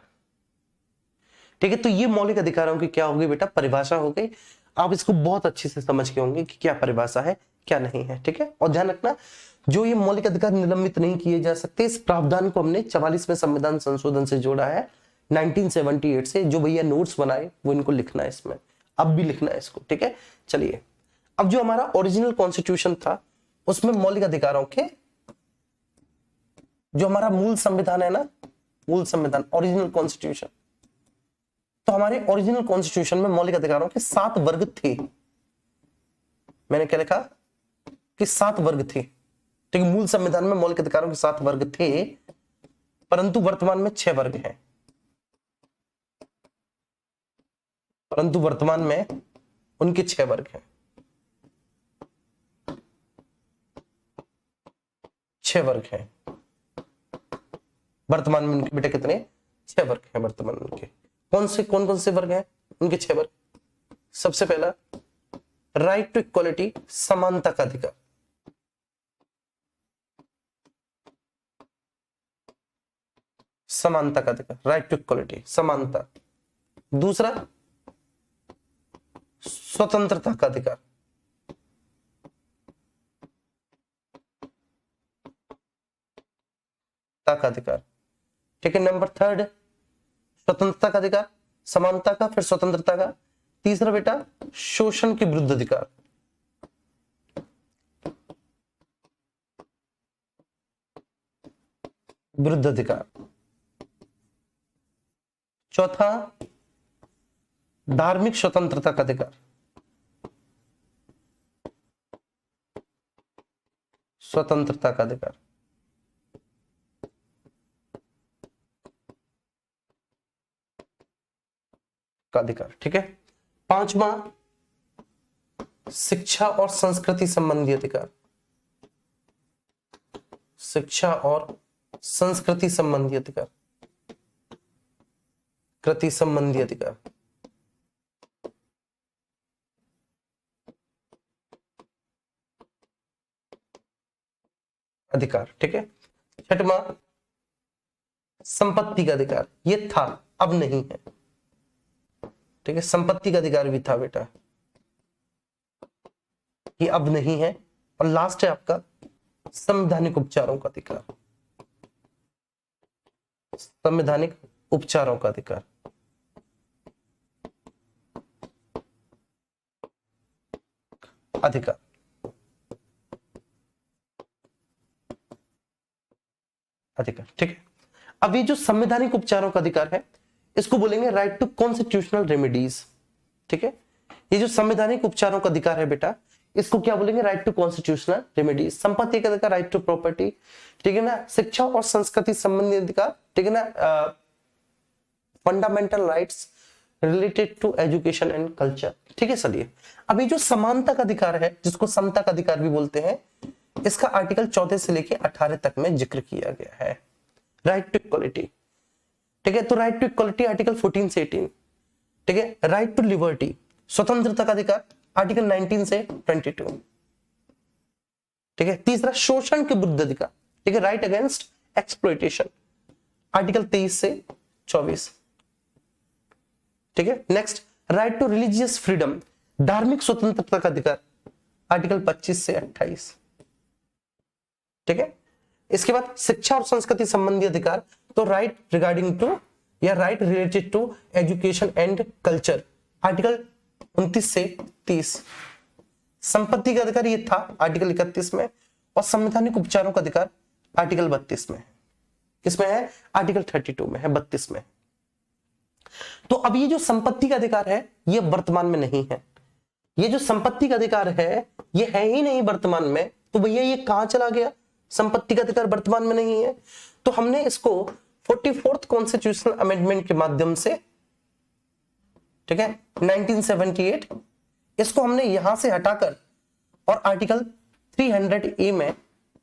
A: ठीक है, तो ये मौलिक अधिकारों की क्या होगी बेटा, परिभाषा हो गई। आप इसको बहुत अच्छे से समझ के होंगे कि क्या परिभाषा है क्या नहीं है, ठीक है। और ध्यान रखना, जो ये मौलिक अधिकार निलंबित नहीं किए जा सकते, इस प्रावधान को हमने 44वें संविधान संशोधन से जोड़ा है 1978 से। जो भैया नोट्स बनाए वो इनको लिखना है, इसमें अब भी लिखना है इसको, ठीक है। चलिए, अब जो हमारा ओरिजिनल कॉन्स्टिट्यूशन था उसमें मौलिक अधिकारों के, जो हमारा मूल संविधान है ना, मूल संविधान ओरिजिनल कॉन्स्टिट्यूशन, तो हमारे ओरिजिनल कॉन्स्टिट्यूशन में मौलिक अधिकारों के 7 वर्ग थे। मैंने क्या लिखा कि 7 वर्ग थे, ठीक है। मूल संविधान में मौलिक अधिकारों के 7 वर्ग थे, परंतु वर्तमान में 6 वर्ग हैं। परंतु वर्तमान में उनके 6 वर्ग हैं, 6 वर्ग हैं वर्तमान में उनके। बेटे कितने, 6 वर्ग हैं वर्तमान में उनके। कौन कौन से वर्ग हैं उनके 6 वर्ग? सबसे पहला, राइट टू इक्वालिटी, समानता का अधिकार। समानता का अधिकार, राइट टू इक्वालिटी, समानता। दूसरा, स्वतंत्रता का अधिकार। का अधिकार, ठीक है। नंबर 3, स्वतंत्रता का अधिकार, समानता का, फिर स्वतंत्रता का। तीसरा बेटा, शोषण के विरुद्ध अधिकार। विरुद्ध अधिकार। चौथा, धार्मिक स्वतंत्रता का अधिकार। स्वतंत्रता का अधिकार। का अधिकार, ठीक है। 5वां, शिक्षा और संस्कृति संबंधी अधिकार। शिक्षा और संस्कृति संबंधी अधिकार। कृति संबंधी अधिकार। अधिकार, ठीक है। 6वां, संपत्ति का अधिकार। ये था, अब नहीं है, ठीक है। संपत्ति का अधिकार भी था बेटा, ये अब नहीं है। और लास्ट है आपका संवैधानिक उपचारों का अधिकार। संवैधानिक उपचारों का अधिकार। अधिकार, अधिकार, ठीक है। अब ये जो संवैधानिक उपचारों का अधिकार है, इसको बोलेंगे राइट टू कॉन्स्टिट्यूशनल रेमेडीज, ठीक है। ये जो संवैधानिक उपचारों का अधिकार है बेटा, इसको क्या बोलेंगे, राइट टू कॉन्स्टिट्यूशनल रेमेडीज। संपत्ति का अधिकार, राइट टू प्रॉपर्टी, ठीक है ना। शिक्षा और संस्कृति संबंधी अधिकार, ठीक है ना। Fundamental rights related to education and culture, ठीक है। चलिए, अब ये जो समानता का अधिकार है, जिसको समता का अधिकार भी बोलते हैं, इसका आर्टिकल 14 से लेके 18 तक में जिक्र किया गया है। राइट टू इक्वालिटी, ठीक है। तो राइट टू इक्वालिटी आर्टिकल 14 से 18, ठीक है। राइट टू लिबर्टी, स्वतंत्रता का अधिकार आर्टिकल 19 से 22, ठीक है। तीसरा शोषण के विरुद्ध अधिकार, ठीक है, राइट अगेंस्ट एक्सप्लॉयटेशन, आर्टिकल 23 से 24, ठीक है। Next right to religious freedom, धार्मिक स्वतंत्रता का अधिकार, आर्टिकल 25 से 28, ठीक है। इसके बाद शिक्षा और संस्कृति संबंधी अधिकार, तो राइट रिगार्डिंग टू या right related to education and culture, article 29 से 30। संपत्ति का अधिकार ये था आर्टिकल 31 में, और संवैधानिक उपचारों का अधिकार आर्टिकल 32 में। किसमें है? आर्टिकल 32 में है, 32 में। तो अब ये जो संपत्ति का अधिकार है ये वर्तमान में नहीं है। ये जो संपत्ति का अधिकार है ये है ही नहीं वर्तमान में, तो भैया ये कहां चला गया? संपत्ति का अधिकार वर्तमान में नहीं है। तो हमने इसको 44th कॉन्स्टिट्यूशनल अमेंडमेंट के माध्यम से, ठीक है, 1978, इसको हमने यहां से हटाकर और आर्टिकल 300A में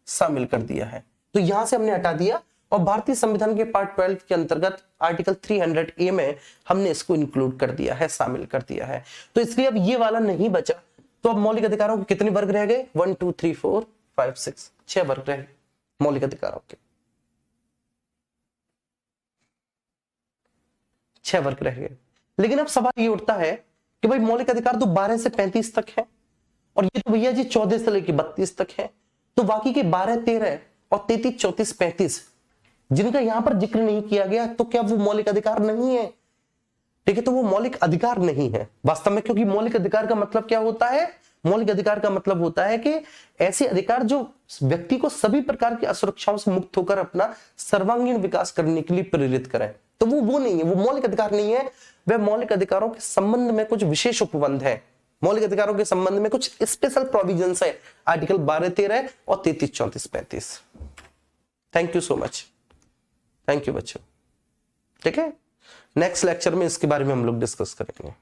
A: शामिल कर दिया है। तो यहां से हमने हटा दिया और भारतीय संविधान के पार्ट 12 के अंतर्गत आर्टिकल 300A में हमने इसको इंक्लूड कर दिया है, शामिल कर दिया है। तो इसलिए अब ये वाला नहीं बचा। तो अब मौलिक अधिकारों के कितने वर्ग रह गए? 1 2 3 4 5 6, 6 वर्ग रह गए मौलिक अधिकारों के, 6 वर्ग रह गए। लेकिन अब सवाल ये उठता है कि भाई मौलिक अधिकार तो 12 से 35 तक है, और ये तो भैया जी 14 से लेकर 32 तक है। तो बाकी के 12 13 और 33 34 35 जिनका यहां पर जिक्र नहीं किया गया, तो क्या वो मौलिक अधिकार नहीं है? ठीक है, तो वो मौलिक अधिकार नहीं है वास्तव में, क्योंकि मौलिक अधिकार का मतलब क्या होता है? मौलिक अधिकार का मतलब होता है कि ऐसे अधिकार जो व्यक्ति को सभी प्रकार की असुरक्षाओं से मुक्त होकर अपना सर्वांगीण विकास करने के लिए प्रेरित करें। तो वो नहीं है, वो मौलिक अधिकार नहीं है। वह मौलिक अधिकारों के संबंध में कुछ विशेष उपबंध है, मौलिक अधिकारों के संबंध में कुछ स्पेशल प्रोविजंस है, आर्टिकल 12 13 और 33 34 35। Thank you so much, thank you बच्चों। ठीक है, नेक्स्ट लेक्चर में इसके बारे में हम लोग डिस्कस करेंगे।